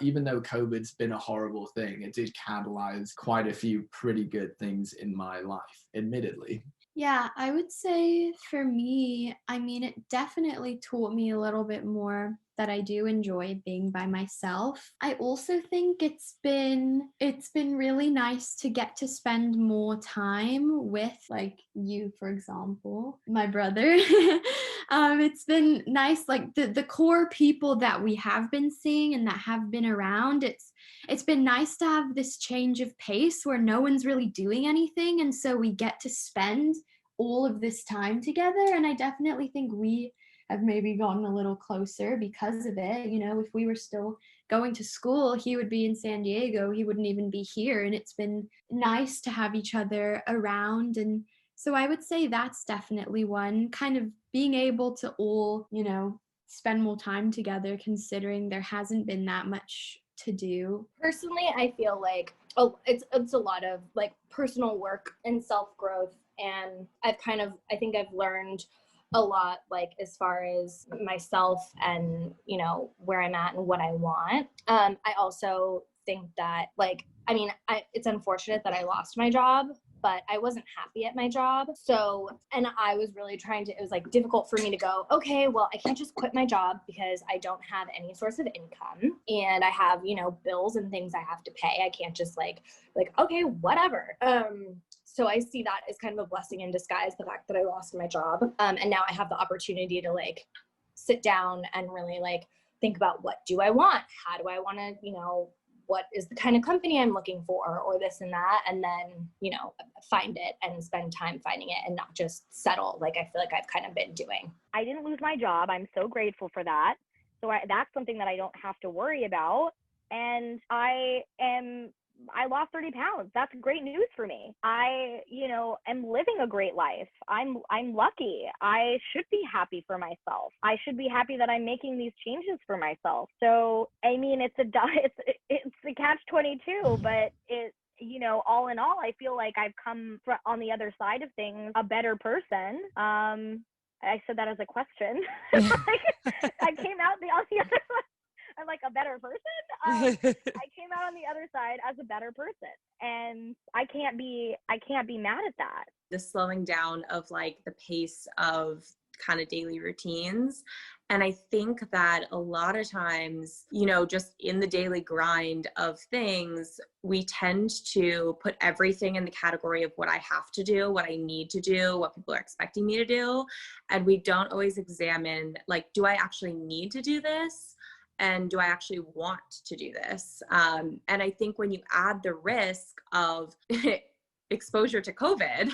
[SPEAKER 6] even though COVID's been a horrible thing, it did catalyze quite a few pretty good things in my life, admittedly.
[SPEAKER 8] Yeah, I would say for me, I mean, it definitely taught me a little bit more that I do enjoy being by myself. I also think it's been really nice to get to spend more time with, like, you, for example, my brother. It's been nice, like the core people that we have been seeing and that have been around. It's been nice to have this change of pace where no one's really doing anything, and so we get to spend all of this time together. And I definitely think we have maybe gotten a little closer because of it. You know, if we were still going to school, he would be in San Diego, he wouldn't even be here, and it's been nice to have each other around. And so I would say that's definitely one, kind of being able to all, you know, spend more time together, considering there hasn't been that much to do.
[SPEAKER 5] Personally, I feel like it's a lot of like personal work and self-growth, and I think I've learned a lot, like as far as myself and, you know, where I'm at and what I want. I also think that, like, I mean, it's unfortunate that I lost my job, but I wasn't happy at my job. So, and I was really it was like difficult for me to go, okay, well, I can't just quit my job because I don't have any source of income and I have, you know, bills and things I have to pay. I can't just like, okay, whatever. So I see that as kind of a blessing in disguise, the fact that I lost my job. And now I have the opportunity to like sit down and really like think about, what do I want? How do I want to, you know, what is the kind of company I'm looking for, or this and that, and then, you know, find it and spend time finding it and not just settle like I feel like I've kind of been doing.
[SPEAKER 7] I didn't lose my job. I'm so grateful for that. So that's something that I don't have to worry about. And I lost 30 pounds. That's great news for me. I, you know, am living a great life. I'm lucky. I should be happy for myself. I should be happy that I'm making these changes for myself. So, I mean, it's a catch-22, but you know, all in all, I feel like I've come on the other side of things a better person. I said that as a question. Like, I came out on the other side. I'm like a better person. I came out on the other side as a better person, and I can't be mad at that.
[SPEAKER 9] The slowing down of like the pace of kind of daily routines. And I think that a lot of times, you know, just in the daily grind of things, we tend to put everything in the category of what I have to do, what I need to do, what people are expecting me to do. And we don't always examine, like, do I actually need to do this? And do I actually want to do this? And I think when you add the risk of exposure to COVID,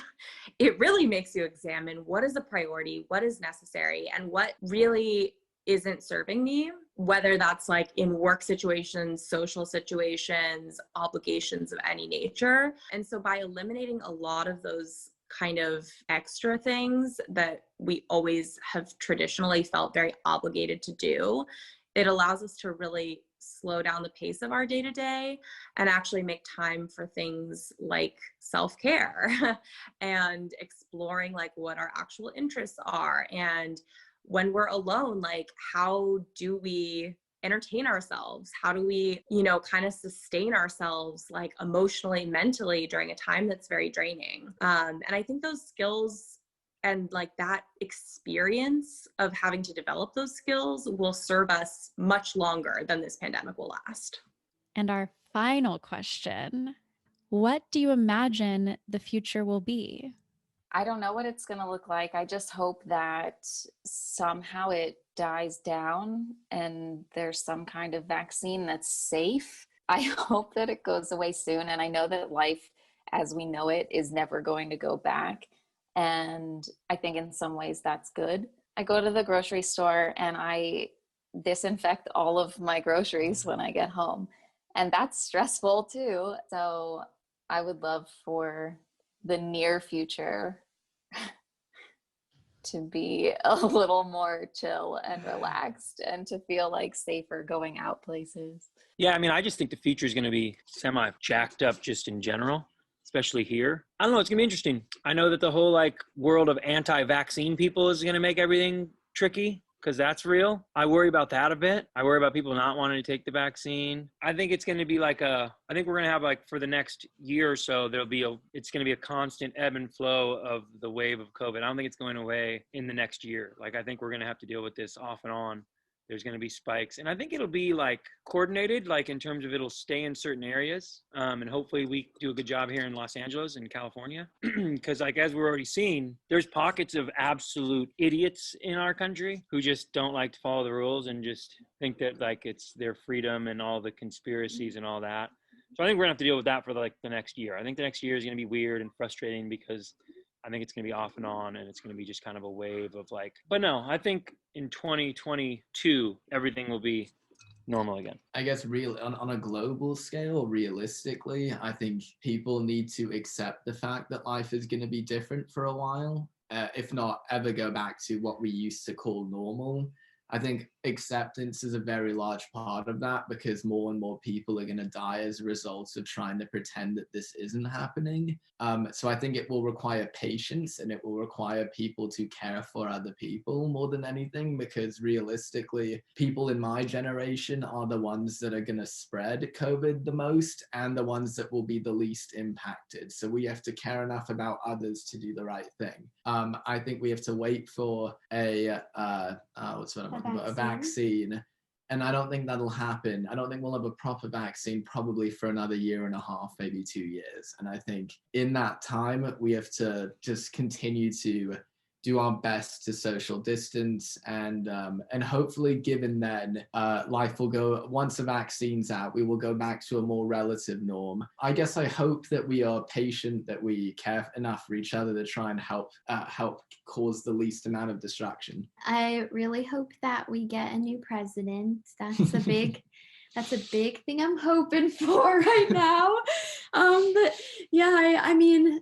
[SPEAKER 9] it really makes you examine what is a priority, what is necessary, and what really isn't serving me, whether that's like in work situations, social situations, obligations of any nature. And so by eliminating a lot of those kind of extra things that we always have traditionally felt very obligated to do, it allows us to really slow down the pace of our day-to-day and actually make time for things like self-care and exploring like what our actual interests are. And when we're alone, like, how do we entertain ourselves? How do we, you know, kind of sustain ourselves like emotionally, mentally during a time that's very draining? And I think those skills and like that experience of having to develop those skills will serve us much longer than this pandemic will last.
[SPEAKER 1] And our final question, what do you imagine the future will be?
[SPEAKER 3] I don't know what it's going to look like. I just hope that somehow it dies down and there's some kind of vaccine that's safe. I hope that it goes away soon. And I know that life as we know it is never going to go back. And I think in some ways that's good. I go to the grocery store and I disinfect all of my groceries when I get home. And that's stressful too. So I would love for the near future to be a little more chill and relaxed and to feel like safer going out places.
[SPEAKER 4] Yeah, I mean, I just think the future is going to be semi jacked up just in general, especially here. I don't know, it's going to be interesting. I know that the whole like world of anti-vaccine people is going to make everything tricky because that's real. I worry about that a bit. I worry about people not wanting to take the vaccine. I think it's going to be like I think we're going to have like for the next year or so, it's going to be a constant ebb and flow of the wave of COVID. I don't think it's going away in the next year. Like I think we're going to have to deal with this off and on. There's going to be spikes, and I think it'll be like coordinated, like in terms of it'll stay in certain areas. And hopefully we do a good job here in Los Angeles and California. Because like, as we're already seeing, there's pockets of absolute idiots in our country who just don't like to follow the rules and just think that like it's their freedom and all the conspiracies and all that. So I think we're gonna have to deal with that for like the next year. I think the next year is going to be weird and frustrating because I think it's going to be off and on, and it's going to be just kind of a wave of like, but no, I think in 2022, everything will be normal again.
[SPEAKER 6] I guess on a global scale, realistically, I think people need to accept the fact that life is going to be different for a while, if not ever go back to what we used to call normal. I think acceptance is a very large part of that because more and more people are going to die as a result of trying to pretend that this isn't happening. So I think it will require patience and it will require people to care for other people more than anything, because realistically, people in my generation are the ones that are going to spread COVID the most and the ones that will be the least impacted. So we have to care enough about others to do the right thing. I think we have to wait for a vaccine. And I don't think that'll happen. I don't think we'll have a proper vaccine probably for another year and a half, maybe 2 years. And I think in that time, we have to just continue to do our best to social distance, and hopefully given then life will go, once the vaccine's out, we will go back to a more relative norm. I guess I hope that we are patient, that we care enough for each other to try and help cause the least amount of distraction.
[SPEAKER 8] I really hope that we get a new president. That's a big that's a big thing I'm hoping for right now. But yeah, I mean,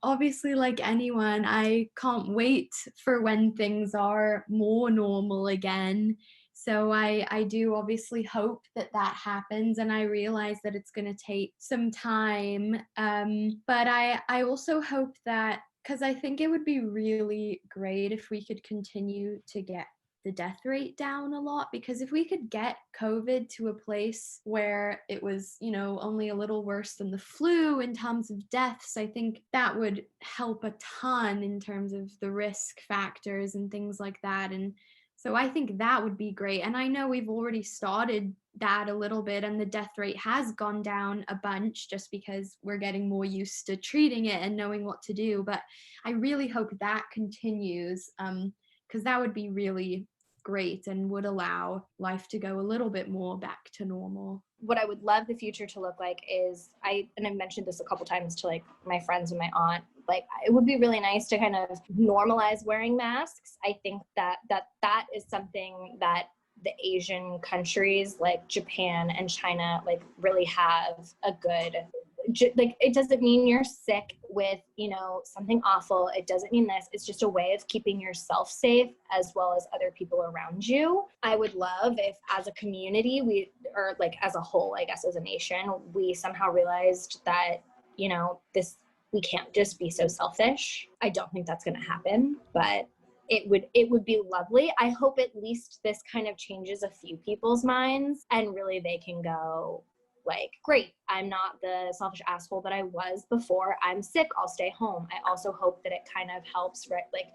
[SPEAKER 8] obviously like anyone, I can't wait for when things are more normal again. So I do obviously hope that happens, and I realize that it's going to take some time. But I also hope that, because I think it would be really great if we could continue to get the death rate down a lot, because if we could get COVID to a place where it was, only a little worse than the flu in terms of deaths, I think that would help a ton in terms of the risk factors and things like that. And so I think that would be great. And I know we've already started that a little bit, and the death rate has gone down a bunch just because we're getting more used to treating it and knowing what to do. But I really hope that continues, because that would be really great and would allow life to go a little bit more back to normal.
[SPEAKER 5] What I would love the future to look like is, I've mentioned this a couple times to like my friends and my aunt, like it would be really nice to kind of normalize wearing masks. I think that is something that the Asian countries like Japan and China like really have a good, like it doesn't mean you're sick with something awful. It doesn't mean this. It's just a way of keeping yourself safe as well as other people around you. I would love if as a community or like as a whole, I guess as a nation, we somehow realized that we can't just be so selfish. I don't think that's going to happen, but it would be lovely. I hope at least this kind of changes a few people's minds, and really they can go like, great, I'm not the selfish asshole that I was before. I'm sick, I'll stay home. I also hope that it kind of helps, right, like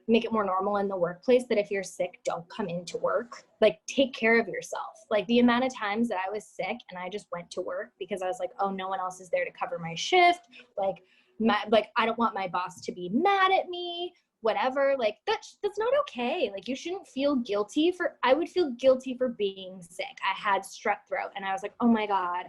[SPEAKER 5] make it more normal in the workplace that if you're sick, don't come into work. Like, take care of yourself. Like the amount of times that I was sick and I just went to work because I was like, oh, no one else is there to cover my shift. Like I don't want my boss to be mad at me, whatever. Like that's not okay. Like you shouldn't feel guilty I would feel guilty for being sick. I had strep throat and I was like, oh my God,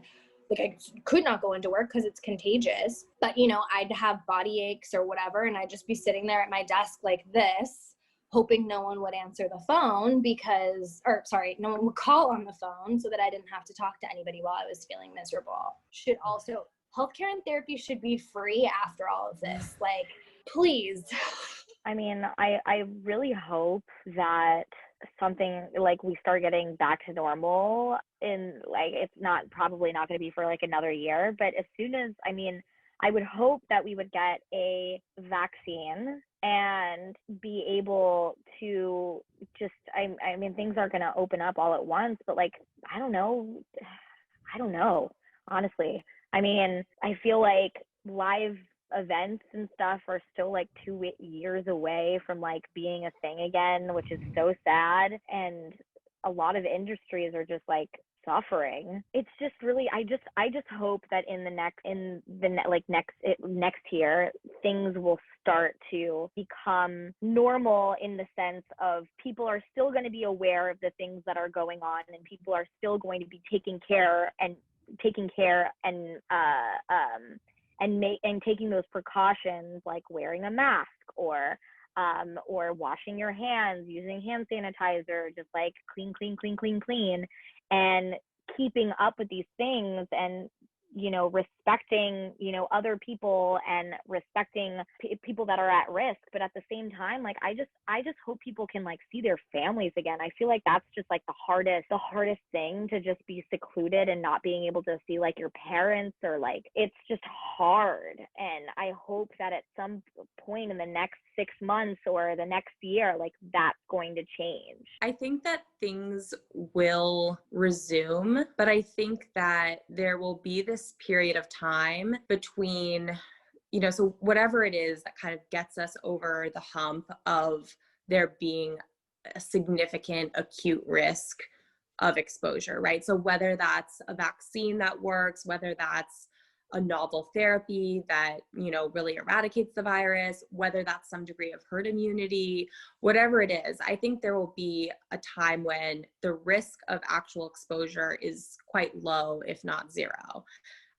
[SPEAKER 5] like I could not go into work because it's contagious. But I'd have body aches or whatever, and I'd just be sitting there at my desk like this, hoping no one would answer the phone no one would call on the phone so that I didn't have to talk to anybody while I was feeling miserable. Healthcare and therapy should be free after all of this. Like, please.
[SPEAKER 7] I mean, I really hope that something like we start getting back to normal in like it's not probably not going to be for like another year, but as soon as I mean, I would hope that we would get a vaccine and be able to just I mean things are going to open up all at once, but like I don't know. I don't know, honestly. I mean, I feel like live events and stuff are still like 2 years away from like being a thing again, which is so sad. And a lot of industries are just like suffering. It's just really, I just hope that in the next year, things will start to become normal in the sense of people are still going to be aware of the things that are going on, and people are still going to be taking care and taking those precautions like wearing a mask or washing your hands, using hand sanitizer, just like clean, and keeping up with these things and respecting other people and respecting people that are at risk. But at the same time, like I just hope people can like see their families again. I feel like that's just like the hardest thing, to just be secluded and not being able to see like your parents, or like it's just hard. And I hope that at some point in the next 6 months or the next year, like that's going to change.
[SPEAKER 9] I think that things will resume, but I think that there will be this period of time between, so whatever it is that kind of gets us over the hump of there being a significant acute risk of exposure, right? So whether that's a vaccine that works, whether that's a novel therapy that, really eradicates the virus, whether that's some degree of herd immunity, whatever it is, I think there will be a time when the risk of actual exposure is quite low, if not zero.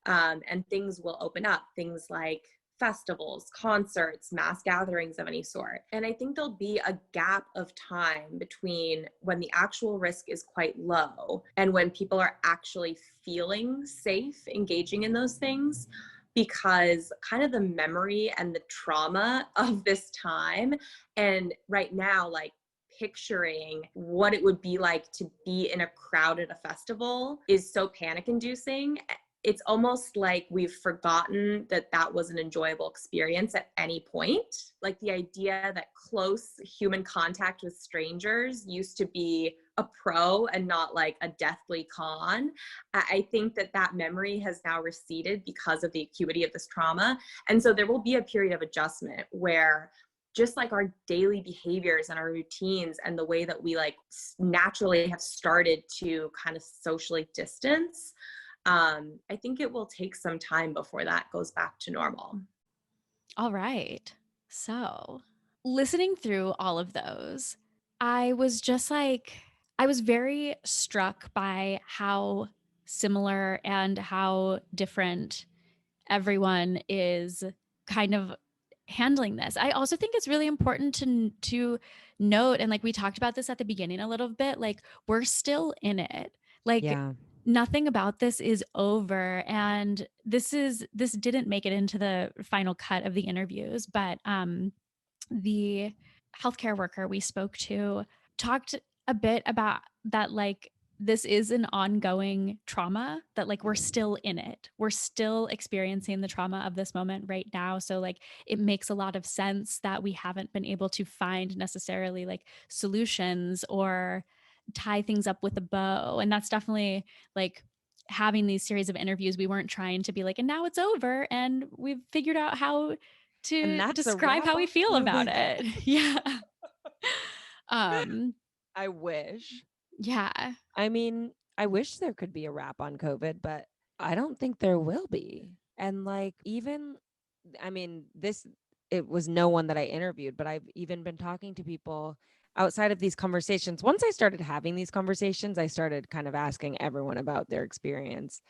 [SPEAKER 9] And things will open up, things like festivals, concerts, mass gatherings of any sort. And I think there'll be a gap of time between when the actual risk is quite low and when people are actually feeling safe engaging in those things, because kind of the memory and the trauma of this time, and right now, like picturing what it would be like to be in a crowd at a festival is so panic inducing. It's almost like we've forgotten that that was an enjoyable experience at any point. Like the idea that close human contact with strangers used to be a pro and not like a deathly con. I think that that memory has now receded because of the acuity of this trauma. And so there will be a period of adjustment where just like our daily behaviors and our routines and the way that we like naturally have started to kind of socially distance, I think it will take some time before that goes back to normal.
[SPEAKER 1] All right. So, listening through all of those, I was very struck by how similar and how different everyone is kind of handling this. I also think it's really important to note, and like we talked about this at the beginning a little bit, like we're still in it. Like
[SPEAKER 2] Yeah.
[SPEAKER 1] nothing about this is over, and this didn't make it into the final cut of the interviews, but the healthcare worker we spoke to talked a bit about that, like this is an ongoing trauma, that like we're still in it. We're still experiencing the trauma of this moment right now. So like it makes a lot of sense that we haven't been able to find necessarily like solutions or tie things up with a bow. And that's definitely like having these series of interviews. We weren't trying to be like, and now it's over and we've figured out how to describe how we feel about it. Yeah.
[SPEAKER 2] I wish.
[SPEAKER 1] Yeah.
[SPEAKER 2] I mean, I wish there could be a wrap on COVID, but I don't think there will be. And like, it was no one that I interviewed, but I've even been talking to people outside of these conversations. Once I started having these conversations, I started kind of asking everyone about their experience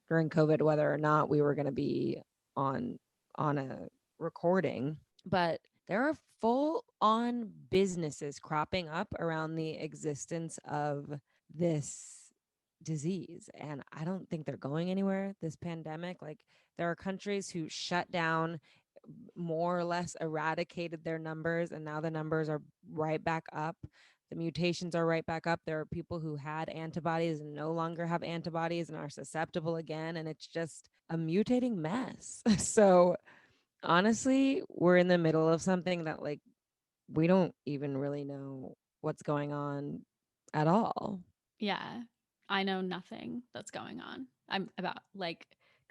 [SPEAKER 2] during COVID, whether or not we were going to be on a recording. But there are full on businesses cropping up around the existence of this disease. And I don't think they're going anywhere, this pandemic. Like there are countries who shut down more or less eradicated their numbers, and now the numbers are right back up. The mutations are right back up. There are people who had antibodies and no longer have antibodies and are susceptible again, and it's just a mutating mess. So honestly, we're in the middle of something that like we don't even really know what's going on at all.
[SPEAKER 1] Yeah. I know nothing that's going on. I'm about like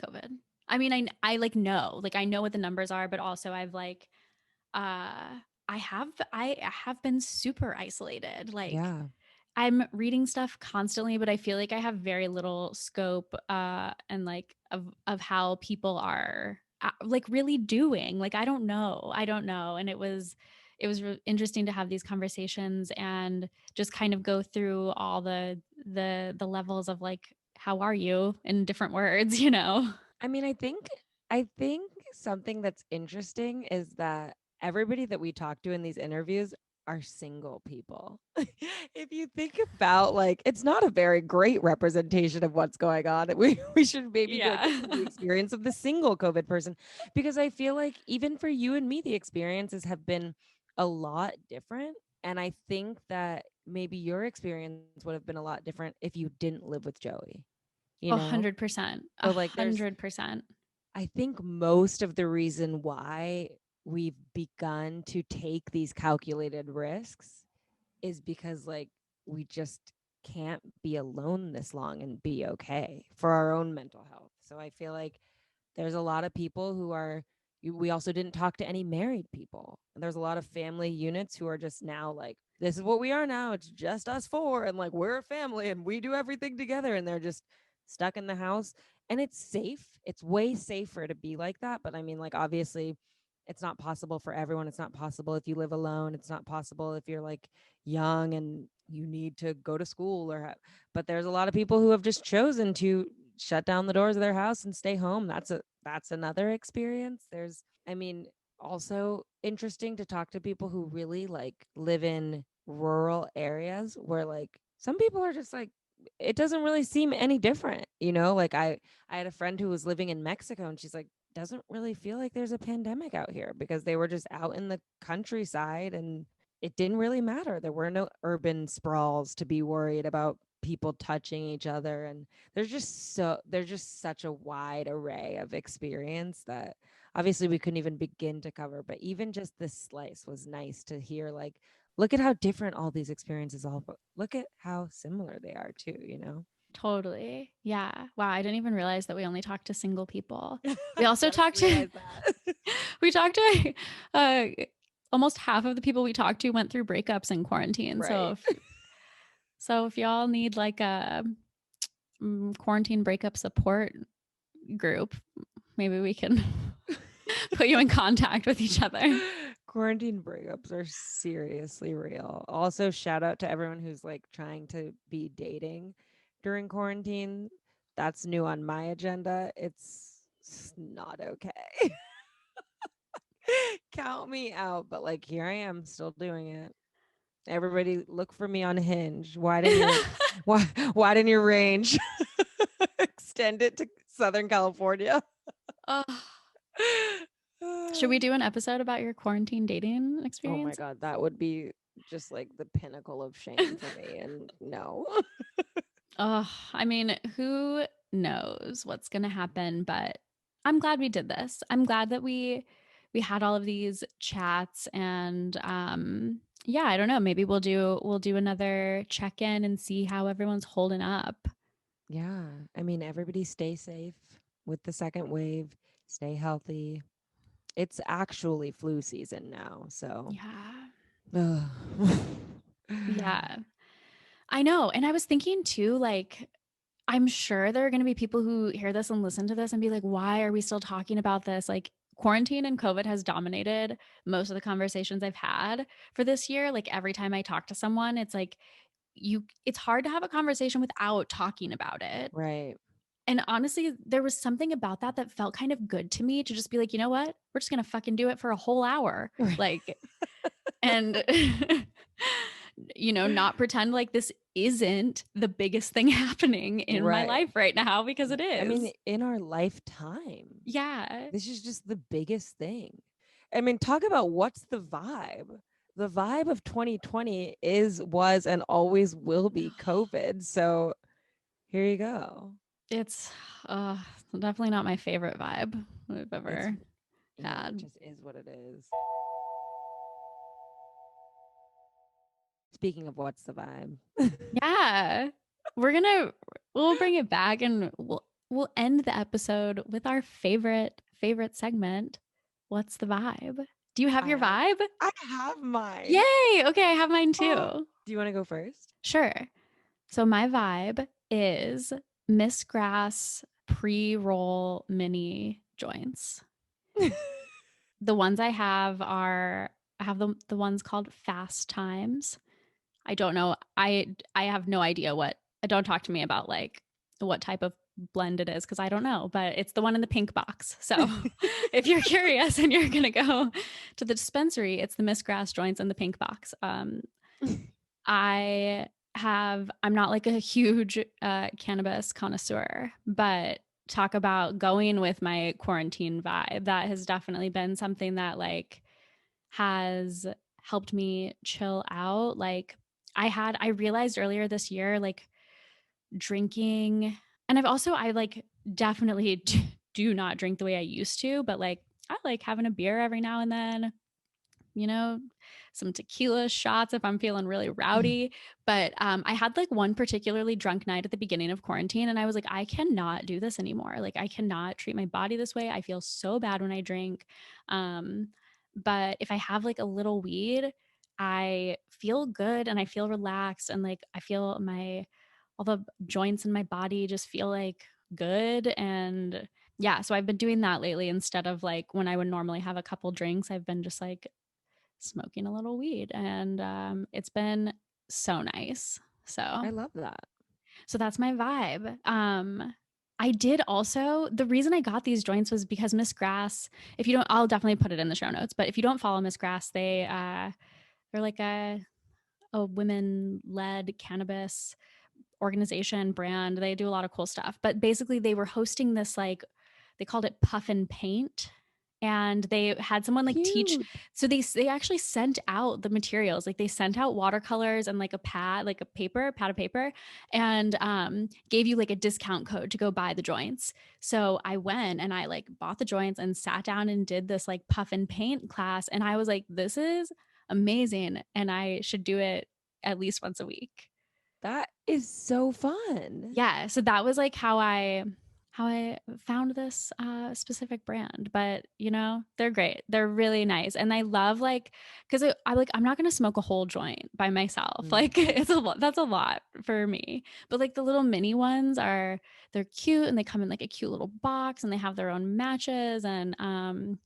[SPEAKER 1] COVID. I mean, I like know, like I know what the numbers are, but also I've like I have been super isolated. Like
[SPEAKER 2] Yeah.
[SPEAKER 1] I'm reading stuff constantly, but I feel like I have very little scope and like of how people are like really doing. Like I don't know. And it was interesting to have these conversations and just kind of go through all the levels of like how are you in different words, you know.
[SPEAKER 2] I mean, I think something that's interesting is that everybody that we talk to in these interviews are single people. If you think about like it's not a very great representation of what's going on. We should maybe go
[SPEAKER 1] Yeah.
[SPEAKER 2] get the experience of the single COVID person, because I feel like even for you and me the experiences have been a lot different, and I think that maybe your experience would have been a lot different if you didn't live with Joey, you know?
[SPEAKER 1] 100%.
[SPEAKER 2] So like there's
[SPEAKER 1] 100%.
[SPEAKER 2] I think most of the reason why we've begun to take these calculated risks is because like we just can't be alone this long and be okay for our own mental health. So I feel like there's a lot of people who are we also didn't talk to any married people. And there's a lot of family units who are just now like, this is what we are now. It's just us four and like we're a family and we do everything together, and they're just stuck in the house. And it's safe. It's way safer to be like that. But I mean, like obviously it's not possible for everyone. It's not possible if you live alone. It's not possible if you're like young and you need to go to school but there's a lot of people who have just chosen to shut down the doors of their house and stay home. That's another experience. There's, I mean, also interesting to talk to people who really like live in rural areas where like some people are just like it doesn't really seem any different, you know? Like I had a friend who was living in Mexico and she's like doesn't really feel like there's a pandemic out here because they were just out in the countryside and it didn't really matter. There were no urban sprawls to be worried about people touching each other, and there's just such a wide array of experience that obviously we couldn't even begin to cover, but even just this slice was nice to hear like look at how different all these experiences are, but look at how similar they are too, you know.
[SPEAKER 1] Totally. Yeah. Wow. I didn't even realize that we only talked to single people.
[SPEAKER 2] I
[SPEAKER 1] We also
[SPEAKER 2] just
[SPEAKER 1] talked to,
[SPEAKER 2] realized that.
[SPEAKER 1] we talked to uh, almost half of the people we talked to went through breakups in quarantine.
[SPEAKER 2] Right.
[SPEAKER 1] So if y'all need like a quarantine breakup support group, maybe we can put you in contact with each other.
[SPEAKER 2] Quarantine breakups are seriously real. Also, shout out to everyone who's like trying to be dating during quarantine. That's new on my agenda. It's not okay. Count me out, but like here I am still doing it. Everybody look for me on Hinge. Why didn't your range? Extend it to Southern California.
[SPEAKER 1] Oh, should we do an episode about your quarantine dating
[SPEAKER 2] Oh
[SPEAKER 1] experience?
[SPEAKER 2] my God, that would be just like the pinnacle of shame for me. And no.
[SPEAKER 1] Oh, I mean, who knows what's going to happen, but I'm glad we did this. I'm glad that we had all of these chats and yeah, I don't know, maybe we'll do another check-in and see how everyone's holding up.
[SPEAKER 2] Yeah. I mean, everybody stay safe with the second wave, stay healthy. It's actually flu season now. So,
[SPEAKER 1] Yeah. Yeah. I know. And I was thinking too, like, I'm sure there are going to be people who hear this and listen to this and be like, why are we still talking about this? Like, quarantine and COVID has dominated most of the conversations I've had for this year. Like, every time I talk to someone, it's like, it's hard to have a conversation without talking about it.
[SPEAKER 2] Right.
[SPEAKER 1] And honestly, there was something about that that felt kind of good to me to just be like, you know what? We're just going to fucking do it for a whole hour.
[SPEAKER 2] Right.
[SPEAKER 1] Like, and not pretend like this isn't the biggest thing happening in my
[SPEAKER 2] Right.
[SPEAKER 1] life right now, because it is.
[SPEAKER 2] I mean, in our lifetime.
[SPEAKER 1] Yeah.
[SPEAKER 2] This is just the biggest thing. I mean, talk about what's the vibe. The vibe of 2020 was, and always will be COVID. So here you go.
[SPEAKER 1] It's definitely not my favorite vibe we've ever had.
[SPEAKER 2] It just is what it is. Speaking of what's the vibe.
[SPEAKER 1] Yeah. We'll bring it back, and we'll end the episode with our favorite segment. What's the vibe? Do you have your vibe?
[SPEAKER 2] I have mine.
[SPEAKER 1] Yay! Okay, I have mine too.
[SPEAKER 2] Do you want to go first?
[SPEAKER 1] Sure. So my vibe is Miss Grass pre-roll mini joints. The ones I have the ones called Fast Times. I don't know. I have no idea don't talk to me about like what type of blend it is, because I don't know, but it's the one in the pink box. So if you're curious and you're gonna go to the dispensary, it's the Miss Grass joints in the pink box. I'm not like a huge cannabis connoisseur, but talk about going with my quarantine vibe. That has definitely been something that like has helped me chill out. Like I realized earlier this year, like drinking, and I like definitely do not drink the way I used to, but like I like having a beer every now and then, some tequila shots if I'm feeling really rowdy. But I had like one particularly drunk night at the beginning of quarantine, and I was like, I cannot do this anymore. Like, I cannot treat my body this way. I feel so bad when I drink. But if I have like a little weed, I feel good and I feel relaxed, and like I feel all the joints in my body just feel like good. And yeah, so I've been doing that lately instead of like when I would normally have a couple drinks. I've been just like smoking a little weed, and it's been so nice. So
[SPEAKER 2] I love that.
[SPEAKER 1] So that's my vibe. I did also, the reason I got these joints was because Miss Grass, if you don't, I'll definitely put it in the show notes, but if you don't follow Miss Grass, they're like a women led cannabis organization brand. They do a lot of cool stuff, but basically they were hosting this, like, they called it Puff and Paint, and they had someone like teach. So they actually sent out the materials. Like, they sent out watercolors and like a pad of paper, and gave you like a discount code to go buy the joints. So I went and I like bought the joints and sat down and did this like Puff and Paint class, and I was like, this is amazing, and I should do it at least once a week.
[SPEAKER 2] That is so fun.
[SPEAKER 1] Yeah, so that was like how I found this specific brand. But they're great, they're really nice, and I love, like, because I'm not gonna smoke a whole joint by myself. Like, it's a lot, that's a lot for me. But like the little mini ones they're cute, and they come in like a cute little box, and they have their own matches, and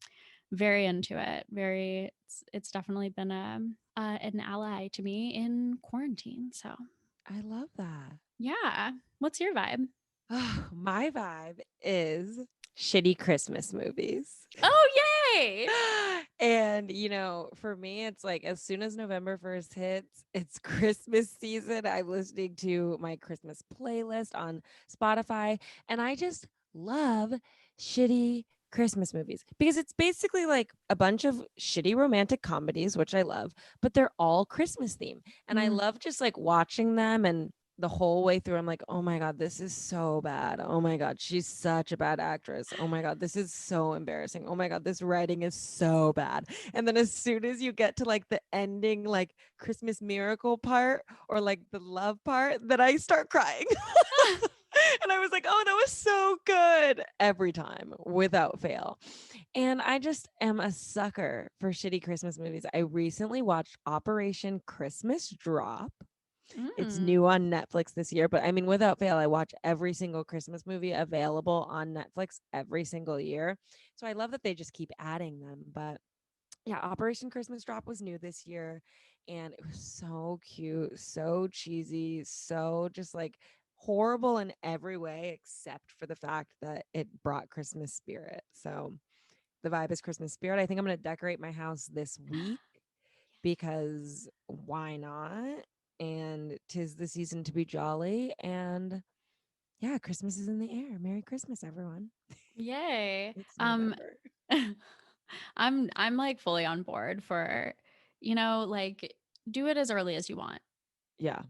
[SPEAKER 1] very into it. It's definitely been an ally to me in quarantine. So
[SPEAKER 2] I love that.
[SPEAKER 1] yeah. What's your vibe?
[SPEAKER 2] Oh, my vibe is shitty Christmas movies.
[SPEAKER 1] Oh, yay!
[SPEAKER 2] And, for me, it's like as soon as November 1st hits, it's Christmas season. I'm listening to my Christmas playlist on Spotify, and I just love shitty Christmas movies because it's basically like a bunch of shitty romantic comedies, which I love, but they're all Christmas themed. And I love just like watching them, and the whole way through I'm like, oh my God, this is so bad. Oh my God, she's such a bad actress. Oh my God, this is so embarrassing. Oh my God, this writing is so bad. And then as soon as you get to like the ending, like Christmas miracle part or like the love part, then I start crying. And I was like, oh, that was so good every time without fail. And I just am a sucker for shitty Christmas movies. I recently watched Operation Christmas Drop. It's new on Netflix this year, but I mean, without fail, I watch every single Christmas movie available on Netflix every single year. So I love that they just keep adding them. But yeah, Operation Christmas Drop was new this year, and it was so cute, so cheesy, so just like horrible in every way except for the fact that it brought Christmas spirit. So the vibe is Christmas spirit. I think I'm going to decorate my house this week. because why not? And 'tis the season to be jolly. And yeah, Christmas is in the air. Merry Christmas, everyone.
[SPEAKER 1] Yay.
[SPEAKER 2] It's November.
[SPEAKER 1] I'm like fully on board for, like do it as early as you want.
[SPEAKER 2] Yeah.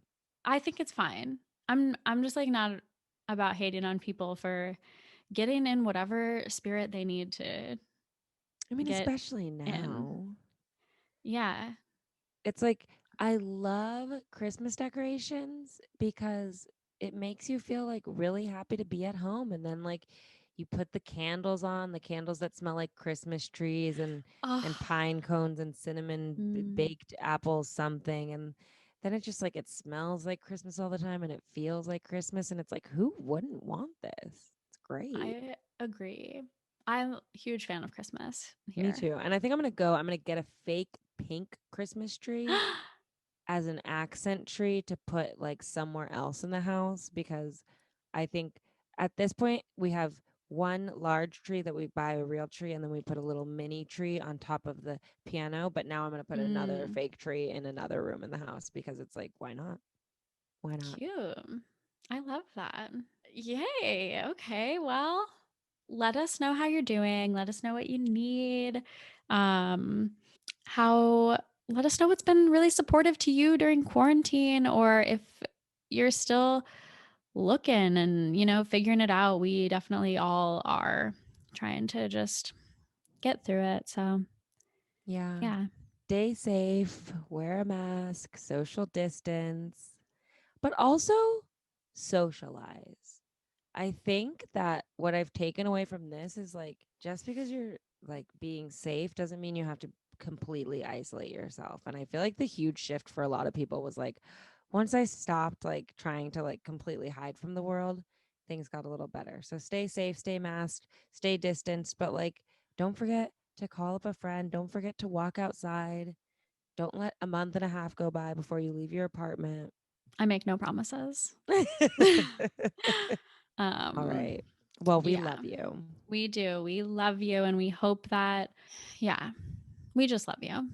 [SPEAKER 1] I think it's fine. I'm just like not about hating on people for getting in whatever spirit they need to
[SPEAKER 2] I mean,
[SPEAKER 1] get
[SPEAKER 2] especially
[SPEAKER 1] in.
[SPEAKER 2] now.
[SPEAKER 1] Yeah.
[SPEAKER 2] It's like I love Christmas decorations because it makes you feel like really happy to be at home. And then like you put the candles on, the candles that smell like Christmas trees and
[SPEAKER 1] Oh,
[SPEAKER 2] pine cones and cinnamon baked apples something. And then it's just like it smells like Christmas all the time and it feels like Christmas. And it's like, who wouldn't want this? It's great.
[SPEAKER 1] I agree. I'm a huge fan of Christmas
[SPEAKER 2] Me
[SPEAKER 1] here.
[SPEAKER 2] too. And I think I'm gonna get a fake pink Christmas tree as an accent tree to put like somewhere else in the house, because I think at this point we have one large tree that we buy a real tree and then we put a little mini tree on top of the piano, but now I'm going to put another fake tree in another room in the house because it's like, why not? Why not?
[SPEAKER 1] Cute. I love that. Yay. Okay. Well, let us know how you're doing. Let us know what you need. How let us know what's been really supportive to you during quarantine, or if you're still looking and, figuring it out. We definitely all are trying to just get through it. So,
[SPEAKER 2] Yeah.
[SPEAKER 1] yeah.
[SPEAKER 2] Stay safe, wear a mask, social distance, but also socialize. I think that what I've taken away from this is like just because you're like being safe doesn't mean you have to completely isolate yourself. And I feel like the huge shift for a lot of people was like once I stopped like trying to like completely hide from the world, things got a little better. So stay safe, stay masked, stay distanced, but like don't forget to call up a friend, don't forget to walk outside. Don't let a month and a half go by before you leave your apartment.
[SPEAKER 1] I make no promises.
[SPEAKER 2] All right. Well, we
[SPEAKER 1] Yeah,
[SPEAKER 2] love you.
[SPEAKER 1] we do. We love you, and we hope that, yeah, we just love you.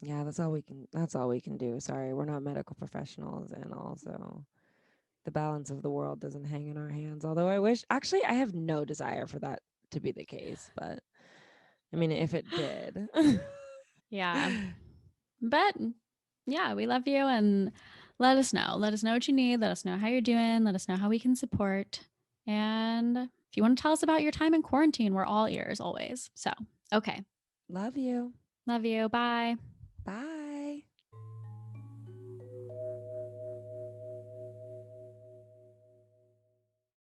[SPEAKER 2] Yeah, that's all we can do. Sorry, we're not medical professionals, and also the balance of the world doesn't hang in our hands. Although actually I have no desire for that to be the case, but I mean if it did.
[SPEAKER 1] Yeah. But yeah, we love you, and let us know. Let us know what you need. Let us know how you're doing. Let us know how we can support. And if you want to tell us about your time in quarantine, we're all ears always. So, okay.
[SPEAKER 2] Love you.
[SPEAKER 1] Love you. Bye.
[SPEAKER 2] Bye.